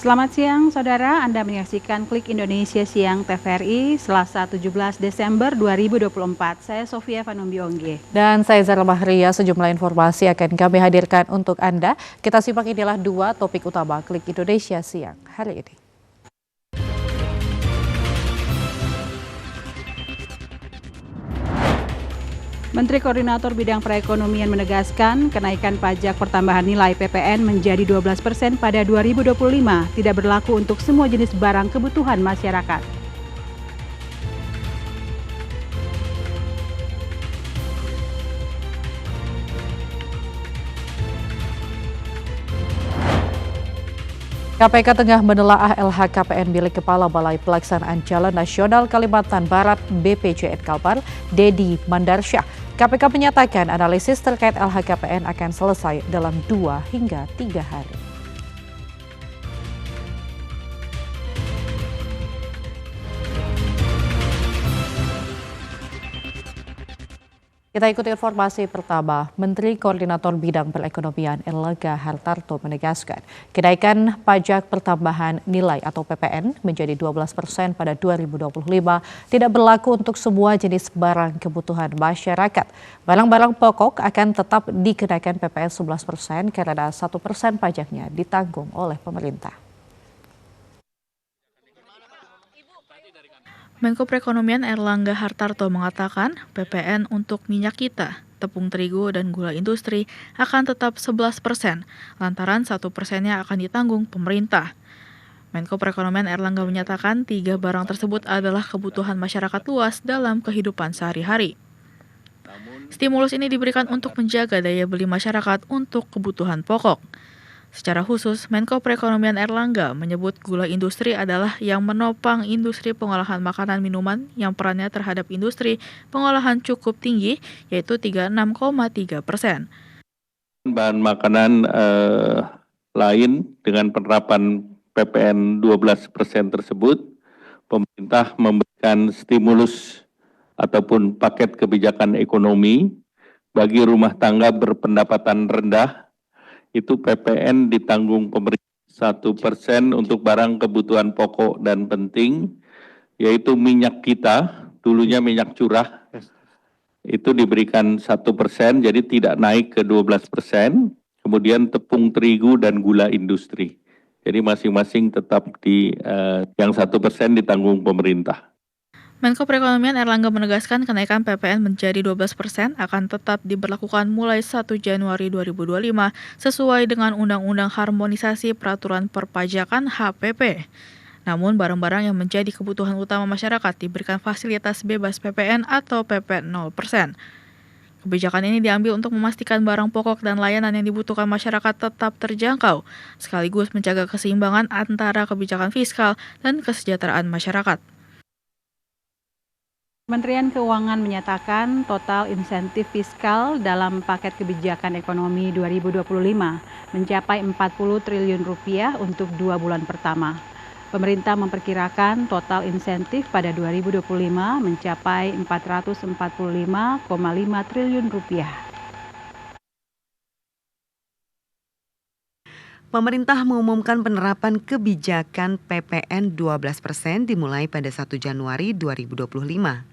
Selamat siang, saudara. Anda menyaksikan Klik Indonesia Siang TVRI Selasa 17 Desember 2024. Saya Sofia Vanumbiongge. Dan saya Zara Mahria, sejumlah informasi akan kami hadirkan untuk Anda. Kita simak inilah dua topik utama Klik Indonesia Siang hari ini. Menteri Koordinator Bidang Perekonomian menegaskan kenaikan pajak pertambahan nilai PPN menjadi 12% pada 2025 tidak berlaku untuk semua jenis barang kebutuhan masyarakat. KPK tengah menelaah LHKPN milik Kepala Balai Pelaksanaan Jalan Nasional Kalimantan Barat BPJN Kalbar, Dedi Mandarsyah. KPK menyatakan analisis terkait LHKPN akan selesai dalam 2 hingga 3 hari. Kita ikuti informasi pertama. Menteri Koordinator Bidang Perekonomian Erlangga Hartarto menegaskan kenaikan pajak pertambahan nilai atau PPN menjadi 12% pada 2025 tidak berlaku untuk semua jenis barang kebutuhan masyarakat. Barang-barang pokok akan tetap dikenakan PPN 11% karena 1% pajaknya ditanggung oleh pemerintah. Menko Perekonomian Erlangga Hartarto mengatakan PPN untuk minyak kita, tepung terigu, dan gula industri akan tetap 11%, lantaran 1%-nya akan ditanggung pemerintah. Menko Perekonomian Erlangga menyatakan 3 barang tersebut adalah kebutuhan masyarakat luas dalam kehidupan sehari-hari. Stimulus ini diberikan untuk menjaga daya beli masyarakat untuk kebutuhan pokok. Secara khusus, Menko Perekonomian Erlangga menyebut gula industri adalah yang menopang industri pengolahan makanan minuman yang perannya terhadap industri pengolahan cukup tinggi, yaitu 36,3%. Bahan makanan lain dengan penerapan PPN 12% tersebut, pemerintah memberikan stimulus ataupun paket kebijakan ekonomi bagi rumah tangga berpendapatan rendah. Itu PPN ditanggung pemerintah 1% untuk barang kebutuhan pokok dan penting, yaitu minyak kita, dulunya minyak curah, itu diberikan 1%, jadi tidak naik ke 12%, kemudian tepung terigu dan gula industri. Jadi masing-masing tetap di yang 1% ditanggung pemerintah. Menko Perekonomian Erlangga menegaskan kenaikan PPN menjadi 12% akan tetap diberlakukan mulai 1 Januari 2025 sesuai dengan Undang-Undang Harmonisasi Peraturan Perpajakan HPP. Namun barang-barang yang menjadi kebutuhan utama masyarakat diberikan fasilitas bebas PPN atau PPN 0%. Kebijakan ini diambil untuk memastikan barang pokok dan layanan yang dibutuhkan masyarakat tetap terjangkau, sekaligus menjaga keseimbangan antara kebijakan fiskal dan kesejahteraan masyarakat. Kementerian Keuangan menyatakan total insentif fiskal dalam paket kebijakan ekonomi 2025 mencapai 40 triliun rupiah untuk 2 bulan pertama. Pemerintah memperkirakan total insentif pada 2025 mencapai 445,5 triliun rupiah. Pemerintah mengumumkan penerapan kebijakan PPN 12% dimulai pada 1 Januari 2025.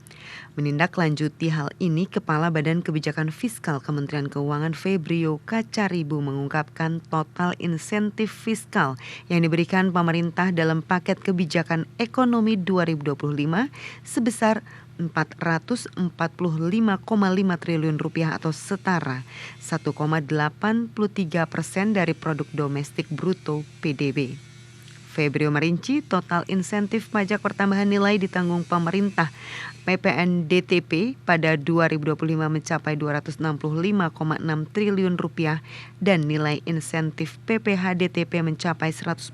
Menindaklanjuti hal ini, Kepala Badan Kebijakan Fiskal Kementerian Keuangan Febrio Kacaribu mengungkapkan total insentif fiskal yang diberikan pemerintah dalam paket kebijakan ekonomi 2025 sebesar 445,5 triliun rupiah atau setara 1,83% dari produk domestik bruto PDB. Febrio merinci total insentif pajak pertambahan nilai ditanggung pemerintah PPN DTP pada 2025 mencapai 265,6 triliun rupiah dan nilai insentif PPH DTP mencapai 144,7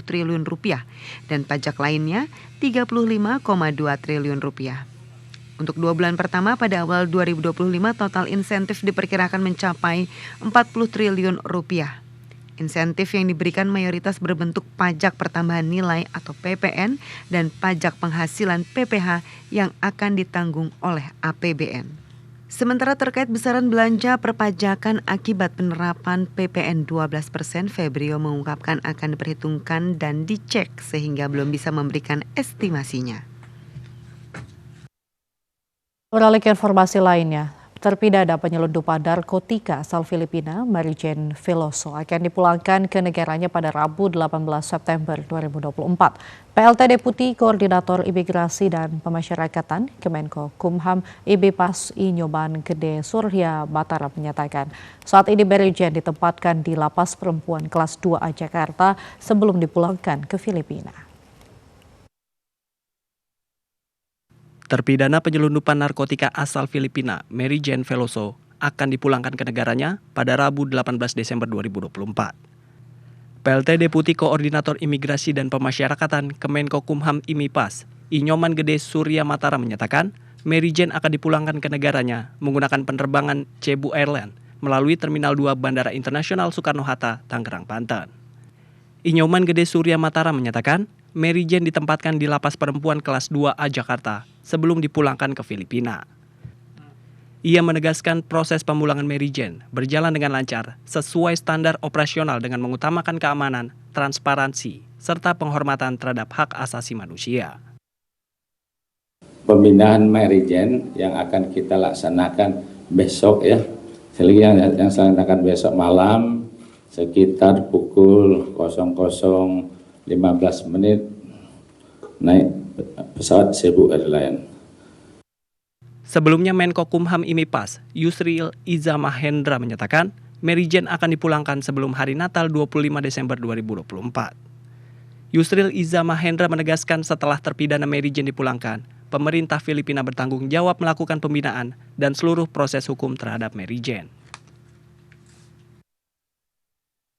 triliun rupiah dan pajak lainnya 35,2 triliun rupiah. Untuk 2 bulan pertama pada awal 2025 total insentif diperkirakan mencapai 40 triliun rupiah. Insentif yang diberikan mayoritas berbentuk pajak pertambahan nilai atau PPN dan pajak penghasilan PPH yang akan ditanggung oleh APBN. Sementara terkait besaran belanja perpajakan akibat penerapan PPN 12%, Febrio mengungkapkan akan diperhitungkan dan dicek sehingga belum bisa memberikan estimasinya. Beralih ke informasi lainnya, terpidana penyelundupan narkotika asal Filipina, Mary Jane Veloso akan dipulangkan ke negaranya pada Rabu 18 September 2024. PLT Deputi Koordinator Imigrasi dan Pemasyarakatan Kemenko Kumham IBPAS Inyoman Gede Surya Batara menyatakan saat ini Mary Jane ditempatkan di Lapas Perempuan Kelas 2A Jakarta sebelum dipulangkan ke Filipina. Terpidana penyelundupan narkotika asal Filipina, Mary Jane Veloso, akan dipulangkan ke negaranya pada Rabu 18 Desember 2024. PLT Deputi Koordinator Imigrasi dan Pemasyarakatan Kemenko Kumham IMIPAS, Inyoman Gede Surya Matara menyatakan, Mary Jane akan dipulangkan ke negaranya menggunakan penerbangan Cebu Airlines melalui Terminal 2 Bandara Internasional Soekarno-Hatta, Tangerang, Banten. Inyoman Gede Surya Matara menyatakan, Mary Jane ditempatkan di Lapas Perempuan Kelas 2A Jakarta sebelum dipulangkan ke Filipina. Ia menegaskan proses pemulangan Mary Jane berjalan dengan lancar sesuai standar operasional dengan mengutamakan keamanan, transparansi, serta penghormatan terhadap hak asasi manusia. Pemindahan Mary Jane yang akan kita laksanakan besok yang laksanakan besok malam sekitar pukul 00.15 naik pesawat Cebu Airlines. Sebelumnya Menko Kumham IMIPAS, Yusril Iza Mahendra menyatakan Mary Jane akan dipulangkan sebelum hari Natal 25 Desember 2024. Yusril Iza Mahendra menegaskan setelah terpidana Mary Jane dipulangkan, pemerintah Filipina bertanggung jawab melakukan pembinaan dan seluruh proses hukum terhadap Mary Jane.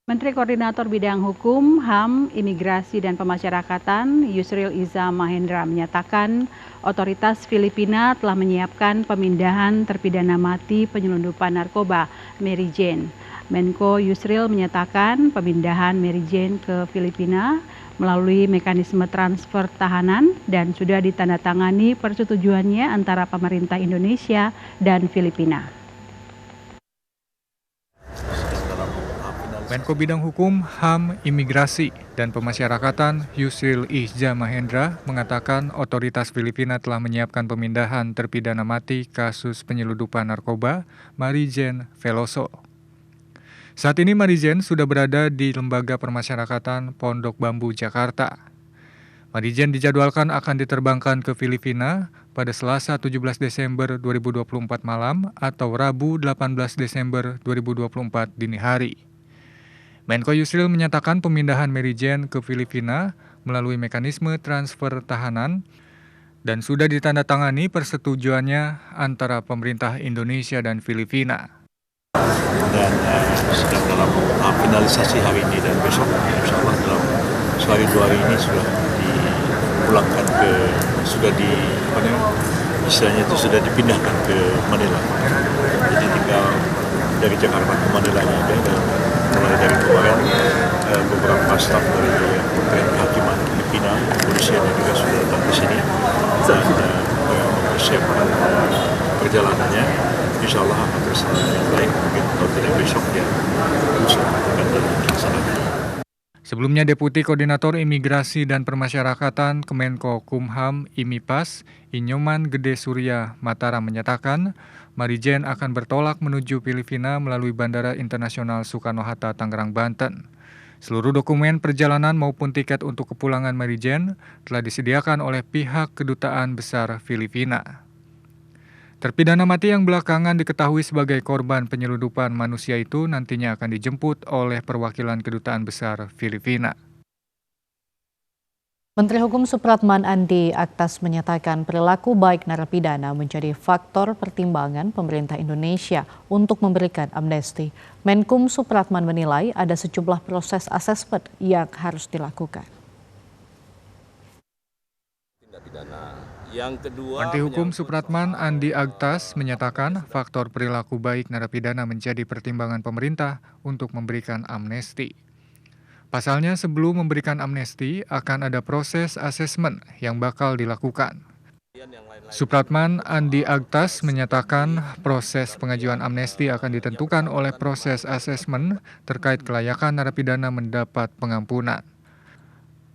Menteri Koordinator Bidang Hukum, HAM, Imigrasi dan Pemasyarakatan Yusril Iza Mahendra menyatakan otoritas Filipina telah menyiapkan pemindahan terpidana mati penyelundupan narkoba Mary Jane. Menko Yusril menyatakan pemindahan Mary Jane ke Filipina melalui mekanisme transfer tahanan dan sudah ditandatangani persetujuannya antara pemerintah Indonesia dan Filipina. Menko Bidang Hukum, HAM, Imigrasi, dan Pemasyarakatan Yusril Iza Mahendra mengatakan otoritas Filipina telah menyiapkan pemindahan terpidana mati kasus penyelundupan narkoba Mary Jane Veloso. Saat ini Mary Jane sudah berada di Lembaga Permasyarakatan Pondok Bambu, Jakarta. Mary Jane dijadwalkan akan diterbangkan ke Filipina pada Selasa 17 Desember 2024 malam atau Rabu 18 Desember 2024 dini hari. Menko Yusril menyatakan pemindahan Mary Jane ke Filipina melalui mekanisme transfer tahanan dan sudah ditandatangani persetujuannya antara pemerintah Indonesia dan Filipina. Dan sedang dalam finalisasi hari ini dan besok, insya Allah dalam sehari dua hari ini sudah dipulangkan istilahnya itu sudah dipindahkan ke Manila. Jadi tinggal dari Jakarta ke Manila aja dan mulai dari kemarin beberapa staf dari kehakiman Filipina, kepolisian juga sudah datang ke sini dan mempersiapkan perjalanannya. Insya Allah akan terlaksana dengan baik, mungkin kalau tidak besok ya lusa akan dilaksanakan. Sebelumnya Deputi Koordinator Imigrasi dan Pemasyarakatan Kemenko Kumham IMIPAS, Inyoman Gede Surya Matara menyatakan Mary Jane akan bertolak menuju Filipina melalui Bandara Internasional Soekarno-Hatta, Tangerang, Banten. Seluruh dokumen perjalanan maupun tiket untuk kepulangan Mary Jane telah disediakan oleh pihak Kedutaan Besar Filipina. Terpidana mati yang belakangan diketahui sebagai korban penyelundupan manusia itu nantinya akan dijemput oleh perwakilan Kedutaan Besar Filipina. Menteri Hukum Supratman Andi Aktas menyatakan perilaku baik narapidana menjadi faktor pertimbangan pemerintah Indonesia untuk memberikan amnesti. Menkum Supratman menilai ada sejumlah proses asesmen yang harus dilakukan. Menteri Hukum Supratman Andi Aktas menyatakan faktor perilaku baik narapidana menjadi pertimbangan pemerintah untuk memberikan amnesti. Pasalnya sebelum memberikan amnesti akan ada proses asesmen yang bakal dilakukan. Supratman Andi Agtas menyatakan proses pengajuan amnesti akan ditentukan oleh proses asesmen terkait kelayakan narapidana mendapat pengampunan.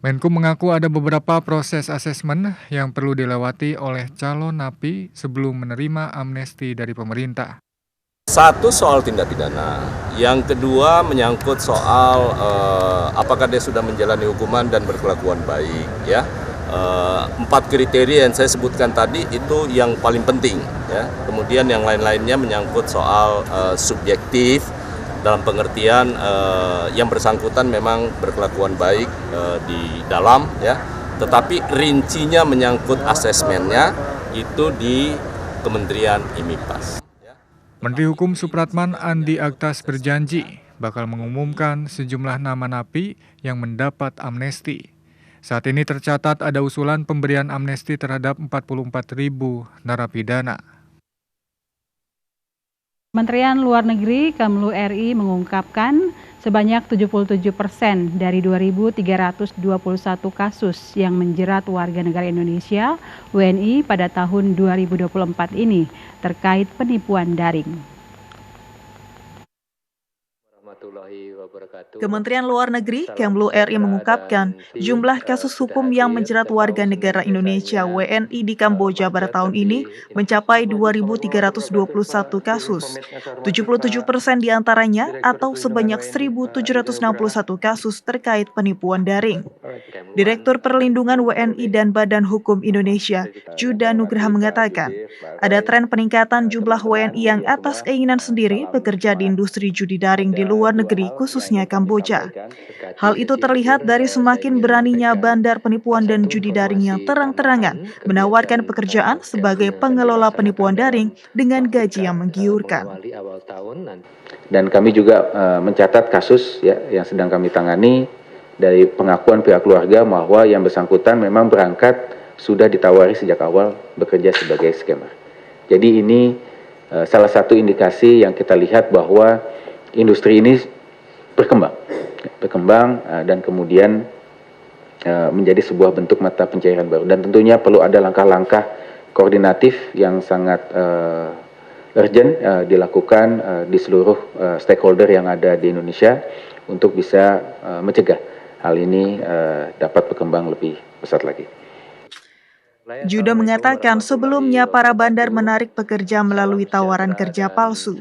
Menkum mengaku ada beberapa proses asesmen yang perlu dilewati oleh calon napi sebelum menerima amnesti dari pemerintah. Satu soal tindak pidana, yang kedua menyangkut soal apakah dia sudah menjalani hukuman dan berkelakuan baik, ya. 4 kriteria yang saya sebutkan tadi itu yang paling penting, ya. Kemudian yang lain-lainnya menyangkut soal subjektif dalam pengertian yang bersangkutan memang berkelakuan baik di dalam, ya. Tetapi rincinya menyangkut asesmennya itu di Kementerian IMIPAS. Menteri Hukum Supratman Andi Agtas berjanji bakal mengumumkan sejumlah nama napi yang mendapat amnesti. Saat ini tercatat ada usulan pemberian amnesti terhadap 44.000 narapidana. Kementerian Luar Negeri Kemlu RI mengungkapkan sebanyak 77% dari 2.321 kasus yang menjerat warga negara Indonesia WNI pada tahun 2024 ini terkait penipuan daring. Kementerian Luar Negeri Kemlu RI mengungkapkan jumlah kasus hukum yang menjerat warga negara Indonesia WNI di Kamboja pada tahun ini mencapai 2.321 kasus. 77% diantaranya atau sebanyak 1.761 kasus terkait penipuan daring. Direktur Perlindungan WNI dan Badan Hukum Indonesia, Juda Nugraha mengatakan, ada tren peningkatan jumlah WNI yang atas keinginan sendiri bekerja di industri judi daring di luar negeri, khususnya Kamboja. Hal itu terlihat dari semakin beraninya bandar penipuan dan judi daring yang terang-terangan menawarkan pekerjaan sebagai pengelola penipuan daring dengan gaji yang menggiurkan. Dan kami juga mencatat kasus yang sedang kami tangani dari pengakuan pihak keluarga bahwa yang bersangkutan memang berangkat sudah ditawari sejak awal bekerja sebagai scammer. Jadi ini salah satu indikasi yang kita lihat bahwa industri ini berkembang dan kemudian menjadi sebuah bentuk mata pencairan baru. Dan tentunya perlu ada langkah-langkah koordinatif yang sangat urgent dilakukan di seluruh stakeholder yang ada di Indonesia untuk bisa mencegah hal ini dapat berkembang lebih pesat lagi. Juda mengatakan sebelumnya para bandar menarik pekerja melalui tawaran kerja palsu.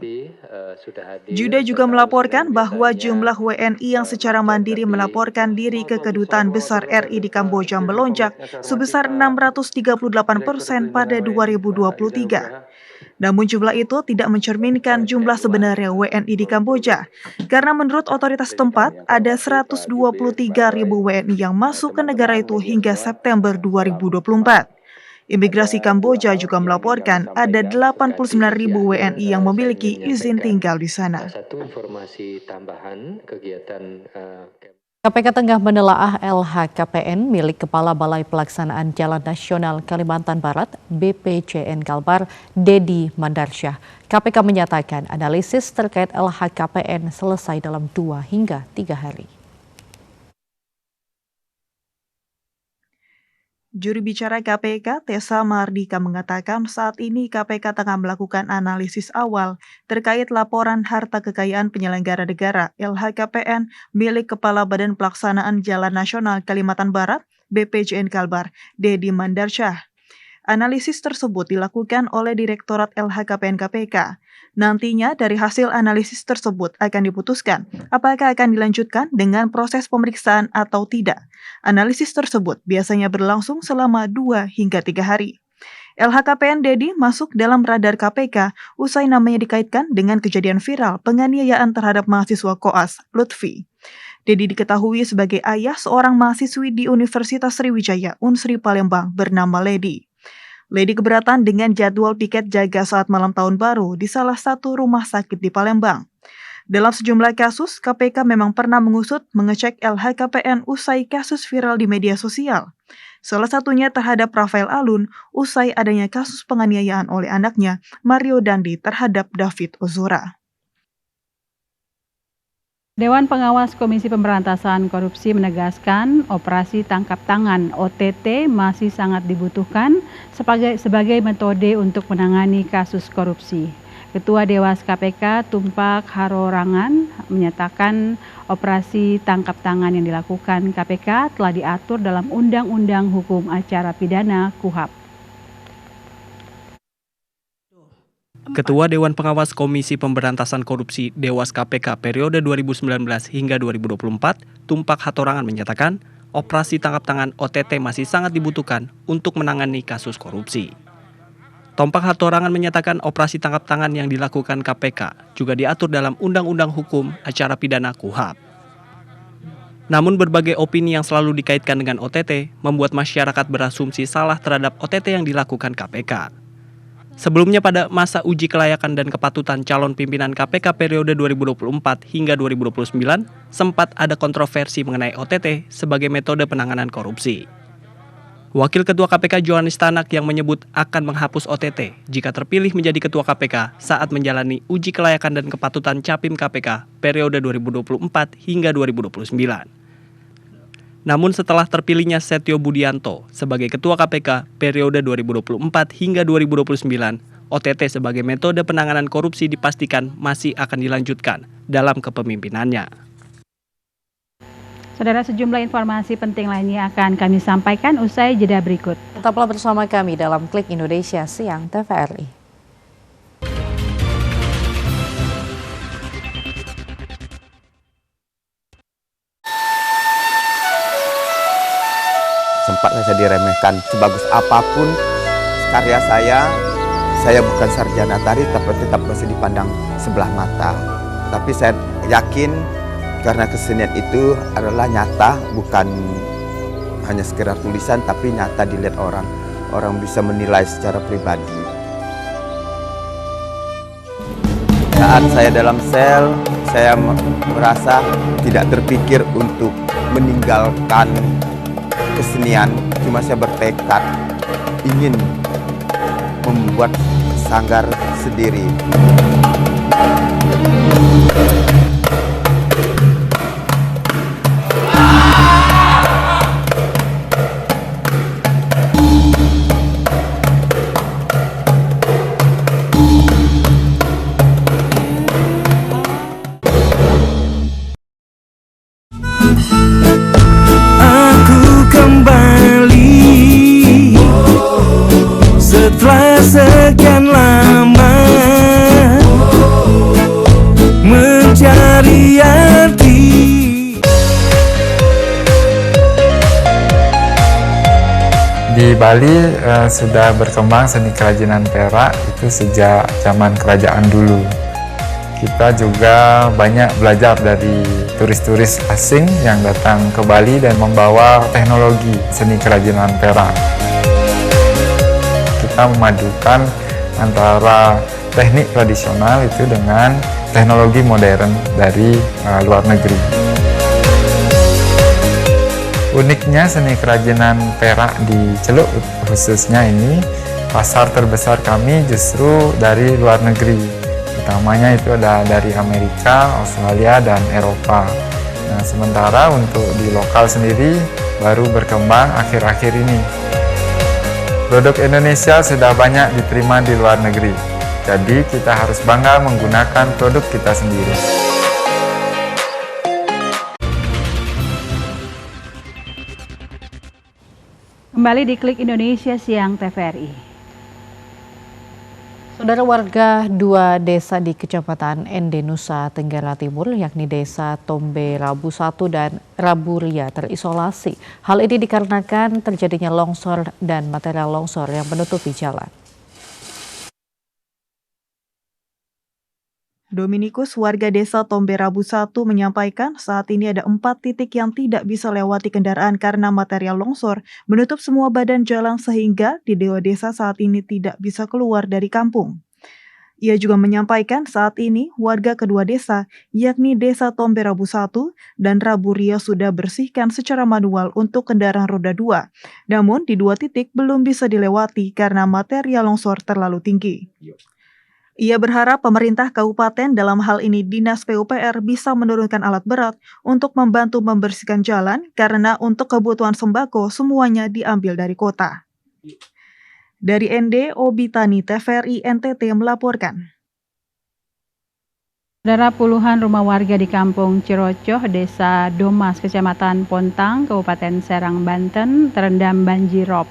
Juda juga melaporkan bahwa jumlah WNI yang secara mandiri melaporkan diri ke Kedutaan Besar RI di Kamboja melonjak sebesar 638% pada 2023. Namun jumlah itu tidak mencerminkan jumlah sebenarnya WNI di Kamboja, karena menurut otoritas tempat ada 123.000 WNI yang masuk ke negara itu hingga September 2024. Imigrasi Kamboja juga melaporkan ada 89.000 WNI yang memiliki izin tinggal di sana. KPK tengah menelaah LHKPN milik Kepala Balai Pelaksanaan Jalan Nasional Kalimantan Barat BPJN Kalbar, Dedi Mandarsyah. KPK menyatakan analisis terkait LHKPN selesai dalam 2 hingga 3 hari. Juru bicara KPK, Tessa Mardika mengatakan saat ini KPK tengah melakukan analisis awal terkait laporan harta kekayaan penyelenggara negara LHKPN milik Kepala Badan Pelaksanaan Jalan Nasional Kalimantan Barat BPJN Kalbar, Dedi Mandarsyah. Analisis tersebut dilakukan oleh Direktorat LHKPN KPK. Nantinya dari hasil analisis tersebut akan diputuskan apakah akan dilanjutkan dengan proses pemeriksaan atau tidak. Analisis tersebut biasanya berlangsung selama 2 hingga 3 hari. LHKPN Dedi masuk dalam radar KPK usai namanya dikaitkan dengan kejadian viral penganiayaan terhadap mahasiswa koas Lutfi. Dedi diketahui sebagai ayah seorang mahasiswi di Universitas Sriwijaya Unsri Palembang bernama Ledi. Ledi keberatan dengan jadwal piket jaga saat malam tahun baru di salah satu rumah sakit di Palembang. Dalam sejumlah kasus, KPK memang pernah mengecek LHKPN usai kasus viral di media sosial. Salah satunya terhadap Rafael Alun usai adanya kasus penganiayaan oleh anaknya, Mario Dandi, terhadap David Ozora. Dewan Pengawas Komisi Pemberantasan Korupsi menegaskan operasi tangkap tangan OTT masih sangat dibutuhkan sebagai metode untuk menangani kasus korupsi. Ketua Dewas KPK Tumpak Harorangan menyatakan operasi tangkap tangan yang dilakukan KPK telah diatur dalam Undang-Undang Hukum Acara Pidana KUHP. Ketua Dewan Pengawas Komisi Pemberantasan Korupsi Dewas KPK periode 2019 hingga 2024, Tumpak Hatorangan menyatakan operasi tangkap tangan OTT masih sangat dibutuhkan untuk menangani kasus korupsi. Tumpak Hatorangan menyatakan operasi tangkap tangan yang dilakukan KPK juga diatur dalam Undang-Undang Hukum Acara Pidana KUHP. Namun berbagai opini yang selalu dikaitkan dengan OTT membuat masyarakat berasumsi salah terhadap OTT yang dilakukan KPK. Sebelumnya pada masa uji kelayakan dan kepatutan calon pimpinan KPK periode 2024 hingga 2029, sempat ada kontroversi mengenai OTT sebagai metode penanganan korupsi. Wakil Ketua KPK Johanis Tanak yang menyebut akan menghapus OTT jika terpilih menjadi Ketua KPK saat menjalani uji kelayakan dan kepatutan Capim KPK periode 2024 hingga 2029. Namun setelah terpilihnya Setio Budianto sebagai Ketua KPK periode 2024 hingga 2029, OTT sebagai metode penanganan korupsi dipastikan masih akan dilanjutkan dalam kepemimpinannya. Saudara, sejumlah informasi penting lainnya akan kami sampaikan usai jeda berikut. Tetaplah bersama kami dalam Klik Indonesia Siang TVRI. Sempat saya diremehkan, sebagus apapun karya saya bukan sarjana tari, tapi tetap masih dipandang sebelah mata. Tapi saya yakin karena kesenian itu adalah nyata, bukan hanya sekedar tulisan, tapi nyata dilihat orang. Orang bisa menilai secara pribadi. Saat saya dalam sel, saya merasa tidak terpikir untuk meninggalkan kesenian, cuma saya bertekad ingin membuat sanggar sendiri. Setelah sekian lama mencari arti. Di Bali sudah berkembang seni kerajinan perak itu sejak zaman kerajaan dulu. Kita juga banyak belajar dari turis-turis asing yang datang ke Bali dan membawa teknologi seni kerajinan perak. Kita memadukan antara teknik tradisional itu dengan teknologi modern dari luar negeri. Uniknya seni kerajinan perak di Celuk khususnya ini, pasar terbesar kami justru dari luar negeri. Utamanya itu ada dari Amerika, Australia, dan Eropa. Nah, sementara untuk di lokal sendiri baru berkembang akhir-akhir ini. Produk Indonesia sudah banyak diterima di luar negeri, jadi kita harus bangga menggunakan produk kita sendiri. Kembali di Klik Indonesia Siang TVRI. Saudara, warga dua desa di Kecamatan Ende, Nusa Tenggara Timur, yakni Desa Tombe Rabu 1 dan Rabu Ria terisolasi. Hal ini dikarenakan terjadinya longsor dan material longsor yang menutupi jalan. Dominikus, warga desa Tombe Rabu 1 menyampaikan saat ini ada 4 titik yang tidak bisa lewati kendaraan karena material longsor menutup semua badan jalan sehingga di dua desa saat ini tidak bisa keluar dari kampung. Ia juga menyampaikan saat ini warga kedua desa, yakni Desa Tombe Rabu 1 dan Rabu Ria sudah bersihkan secara manual untuk kendaraan roda 2. Namun di 2 titik belum bisa dilewati karena material longsor terlalu tinggi. Ia berharap pemerintah kabupaten, dalam hal ini Dinas PUPR, bisa menurunkan alat berat untuk membantu membersihkan jalan karena untuk kebutuhan sembako semuanya diambil dari kota. Dari ND, Obitani TVRI NTT melaporkan. Saudara, puluhan rumah warga di Kampung Cirocoh, Desa Domas, Kecamatan Pontang, Kabupaten Serang, Banten, terendam banjir rob.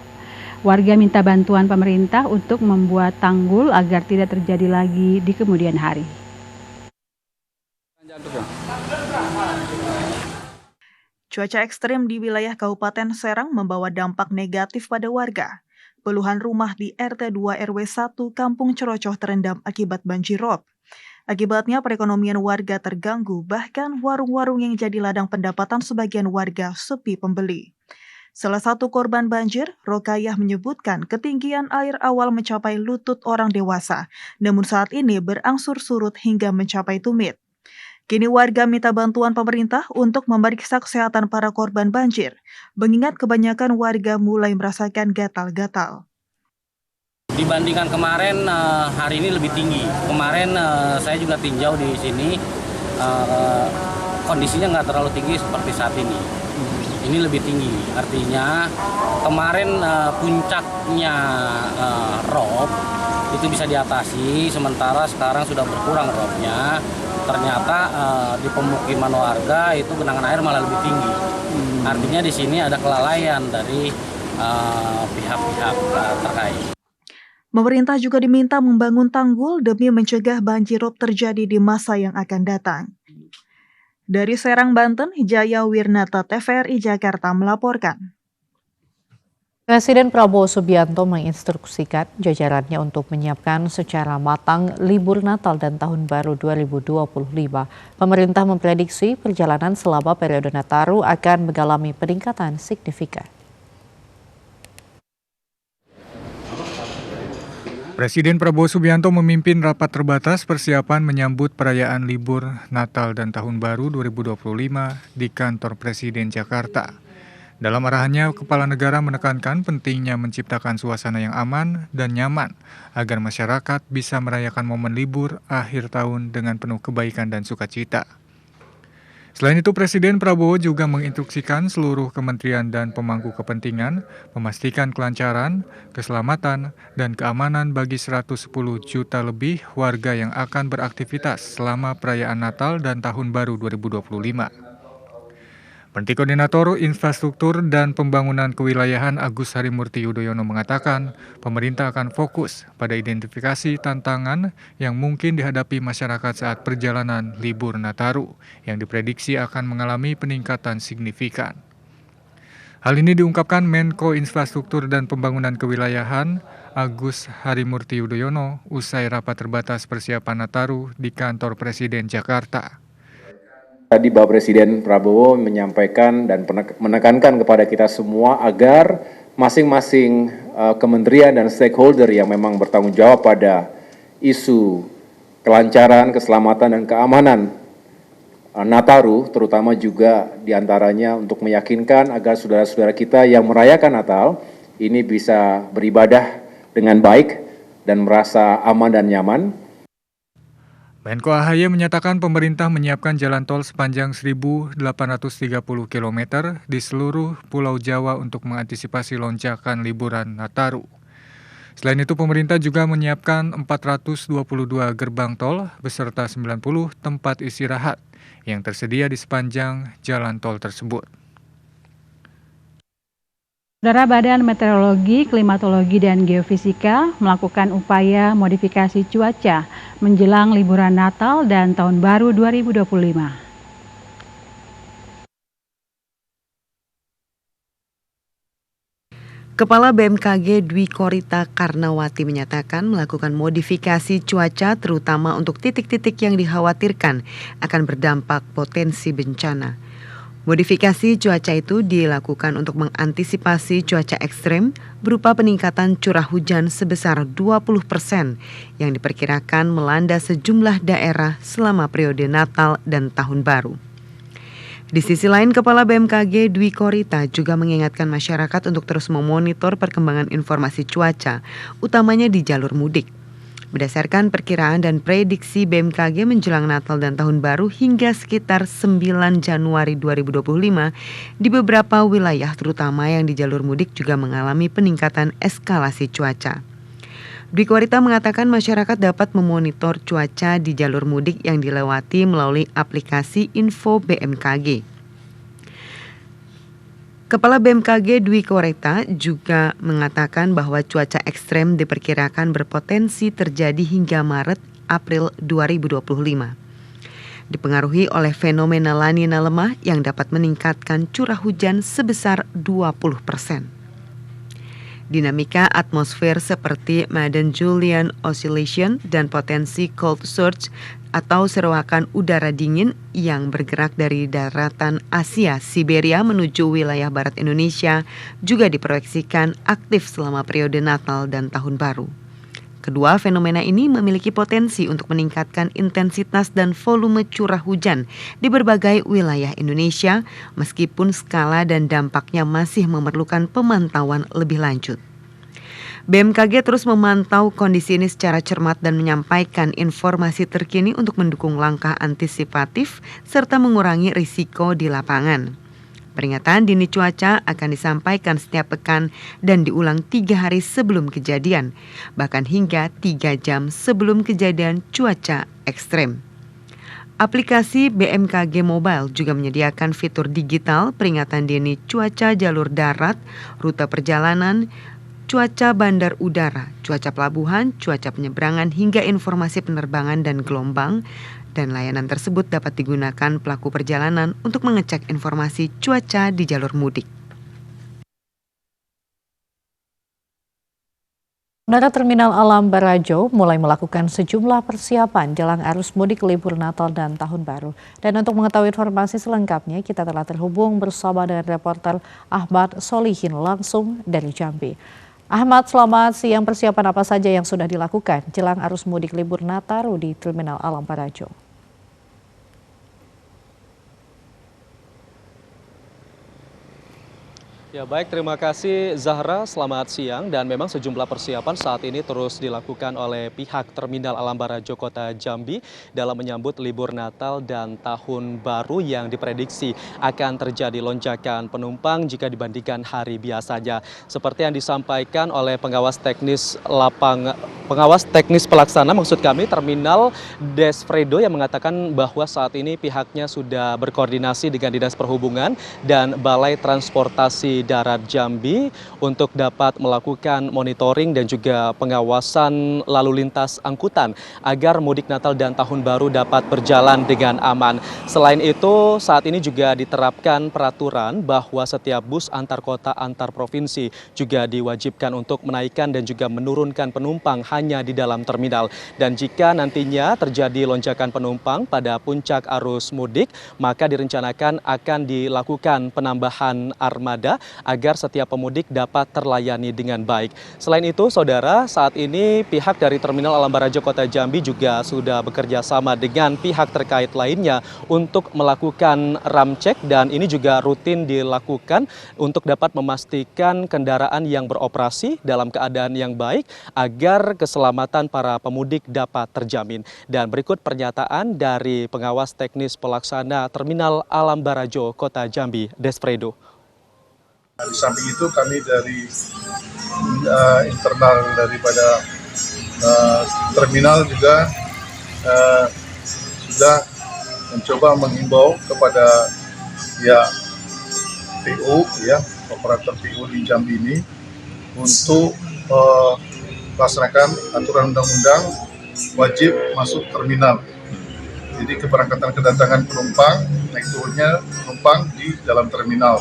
Warga minta bantuan pemerintah untuk membuat tanggul agar tidak terjadi lagi di kemudian hari. Cuaca ekstrem di wilayah Kabupaten Serang membawa dampak negatif pada warga. Puluhan rumah di RT 2 RW 1 Kampung Cirocoh terendam akibat banjir rob. Akibatnya perekonomian warga terganggu, bahkan warung-warung yang jadi ladang pendapatan sebagian warga sepi pembeli. Salah satu korban banjir, Rokayah, menyebutkan ketinggian air awal mencapai lutut orang dewasa, namun saat ini berangsur surut hingga mencapai tumit. Kini warga minta bantuan pemerintah untuk memeriksa kesehatan para korban banjir, mengingat kebanyakan warga mulai merasakan gatal-gatal. Dibandingkan kemarin, hari ini lebih tinggi. Kemarin saya juga tinjau di sini, kondisinya nggak terlalu tinggi seperti saat ini. Ini lebih tinggi, artinya kemarin puncaknya rob itu bisa diatasi, sementara sekarang sudah berkurang robnya. Ternyata di pemukiman warga itu genangan air malah lebih tinggi. Artinya di sini ada kelalaian dari pihak-pihak terkait. Pemerintah juga diminta membangun tanggul demi mencegah banjir rob terjadi di masa yang akan datang. Dari Serang, Banten, Jaya Wirnata TVRI Jakarta melaporkan. Presiden Prabowo Subianto menginstruksikan jajarannya untuk menyiapkan secara matang libur Natal dan Tahun Baru 2025. Pemerintah memprediksi perjalanan selama periode Nataru akan mengalami peningkatan signifikan. Presiden Prabowo Subianto memimpin rapat terbatas persiapan menyambut perayaan libur Natal dan Tahun Baru 2025 di kantor Presiden Jakarta. Dalam arahannya, Kepala Negara menekankan pentingnya menciptakan suasana yang aman dan nyaman agar masyarakat bisa merayakan momen libur akhir tahun dengan penuh kebaikan dan sukacita. Selain itu, Presiden Prabowo juga menginstruksikan seluruh kementerian dan pemangku kepentingan memastikan kelancaran, keselamatan, dan keamanan bagi 110 juta lebih warga yang akan beraktivitas selama perayaan Natal dan Tahun Baru 2025. Menteri Koordinator Infrastruktur dan Pembangunan Kewilayahan Agus Harimurti Yudhoyono mengatakan, pemerintah akan fokus pada identifikasi tantangan yang mungkin dihadapi masyarakat saat perjalanan libur Nataru, yang diprediksi akan mengalami peningkatan signifikan. Hal ini diungkapkan Menko Infrastruktur dan Pembangunan Kewilayahan Agus Harimurti Yudhoyono usai rapat terbatas persiapan Nataru di kantor Presiden Jakarta. Tadi Bapak Presiden Prabowo menyampaikan dan menekankan kepada kita semua agar masing-masing kementerian dan stakeholder yang memang bertanggung jawab pada isu kelancaran, keselamatan, dan keamanan Nataru, terutama juga diantaranya untuk meyakinkan agar saudara-saudara kita yang merayakan Natal ini bisa beribadah dengan baik dan merasa aman dan nyaman. Menko AHY menyatakan pemerintah menyiapkan jalan tol sepanjang 1.830 km di seluruh Pulau Jawa untuk mengantisipasi lonjakan liburan Nataru. Selain itu, pemerintah juga menyiapkan 422 gerbang tol beserta 90 tempat istirahat yang tersedia di sepanjang jalan tol tersebut. Saudara, Badan Meteorologi, Klimatologi, dan Geofisika melakukan upaya modifikasi cuaca menjelang liburan Natal dan Tahun Baru 2025. Kepala BMKG Dwi Korita Karnawati menyatakan melakukan modifikasi cuaca terutama untuk titik-titik yang dikhawatirkan akan berdampak potensi bencana. Modifikasi cuaca itu dilakukan untuk mengantisipasi cuaca ekstrem berupa peningkatan curah hujan sebesar 20% yang diperkirakan melanda sejumlah daerah selama periode Natal dan Tahun Baru. Di sisi lain, Kepala BMKG Dwi Korita juga mengingatkan masyarakat untuk terus memonitor perkembangan informasi cuaca, utamanya di jalur mudik. Berdasarkan perkiraan dan prediksi BMKG menjelang Natal dan Tahun Baru hingga sekitar 9 Januari 2025, di beberapa wilayah terutama yang di jalur mudik juga mengalami peningkatan eskalasi cuaca. Dwi Korita mengatakan masyarakat dapat memonitor cuaca di jalur mudik yang dilewati melalui aplikasi Info BMKG. Kepala BMKG Dwi Korita juga mengatakan bahwa cuaca ekstrem diperkirakan berpotensi terjadi hingga Maret-April 2025. Dipengaruhi oleh fenomena La Nina lemah yang dapat meningkatkan curah hujan sebesar 20%. Dinamika atmosfer seperti Madden-Julian Oscillation dan potensi cold surge atau seroakan udara dingin yang bergerak dari daratan Asia Siberia menuju wilayah barat Indonesia juga diproyeksikan aktif selama periode Natal dan Tahun Baru. Kedua fenomena ini memiliki potensi untuk meningkatkan intensitas dan volume curah hujan di berbagai wilayah Indonesia, meskipun skala dan dampaknya masih memerlukan pemantauan lebih lanjut. BMKG terus memantau kondisi ini secara cermat dan menyampaikan informasi terkini untuk mendukung langkah antisipatif serta mengurangi risiko di lapangan. Peringatan dini cuaca akan disampaikan setiap pekan dan diulang 3 hari sebelum kejadian, bahkan hingga 3 jam sebelum kejadian cuaca ekstrem. Aplikasi BMKG Mobile juga menyediakan fitur digital peringatan dini cuaca jalur darat, rute perjalanan, cuaca bandar udara, cuaca pelabuhan, cuaca penyeberangan hingga informasi penerbangan dan gelombang, dan layanan tersebut dapat digunakan pelaku perjalanan untuk mengecek informasi cuaca di jalur mudik. Saudara, Terminal Alam Barajo mulai melakukan sejumlah persiapan jelang arus mudik libur Natal dan Tahun Baru. Dan untuk mengetahui informasi selengkapnya, kita telah terhubung bersama dengan reporter Ahmad Solihin langsung dari Jambi. Ahmad, selamat siang. Persiapan apa saja yang sudah dilakukan jelang arus mudik libur Nataru di Terminal Alam Barajo? Ya baik, terima kasih Zahra, selamat siang. Dan memang sejumlah persiapan saat ini terus dilakukan oleh pihak Terminal Alam Barajo Kota Jambi dalam menyambut libur Natal dan Tahun Baru yang diprediksi akan terjadi lonjakan penumpang jika dibandingkan hari biasanya. Seperti yang disampaikan oleh pengawas teknis pelaksana maksud kami Terminal Desfredo yang mengatakan bahwa saat ini pihaknya sudah berkoordinasi dengan Dinas Perhubungan dan Balai Transportasi Darat Jambi untuk dapat melakukan monitoring dan juga pengawasan lalu lintas angkutan agar mudik Natal dan Tahun Baru dapat berjalan dengan aman. Selain itu, saat ini juga diterapkan peraturan bahwa setiap bus antar kota antar provinsi juga diwajibkan untuk menaikkan dan juga menurunkan penumpang hanya di dalam terminal. Dan jika nantinya terjadi lonjakan penumpang pada puncak arus mudik, maka direncanakan akan dilakukan penambahan armada agar setiap pemudik dapat terlayani dengan baik. Selain itu, saudara, saat ini pihak dari Terminal Alam Barajo Kota Jambi juga sudah bekerja sama dengan pihak terkait lainnya untuk melakukan ramcek, dan ini juga rutin dilakukan untuk dapat memastikan kendaraan yang beroperasi dalam keadaan yang baik agar keselamatan para pemudik dapat terjamin. Dan berikut pernyataan dari pengawas teknis pelaksana Terminal Alam Barajo Kota Jambi, Desfredo. Di samping itu kami dari internal daripada terminal juga sudah mencoba menghimbau kepada pihak PU, ya, operator PU di Jambi ini untuk melaksanakan aturan undang-undang wajib masuk terminal. Jadi keberangkatan kedatangan penumpang, naik turunnya penumpang di dalam terminal.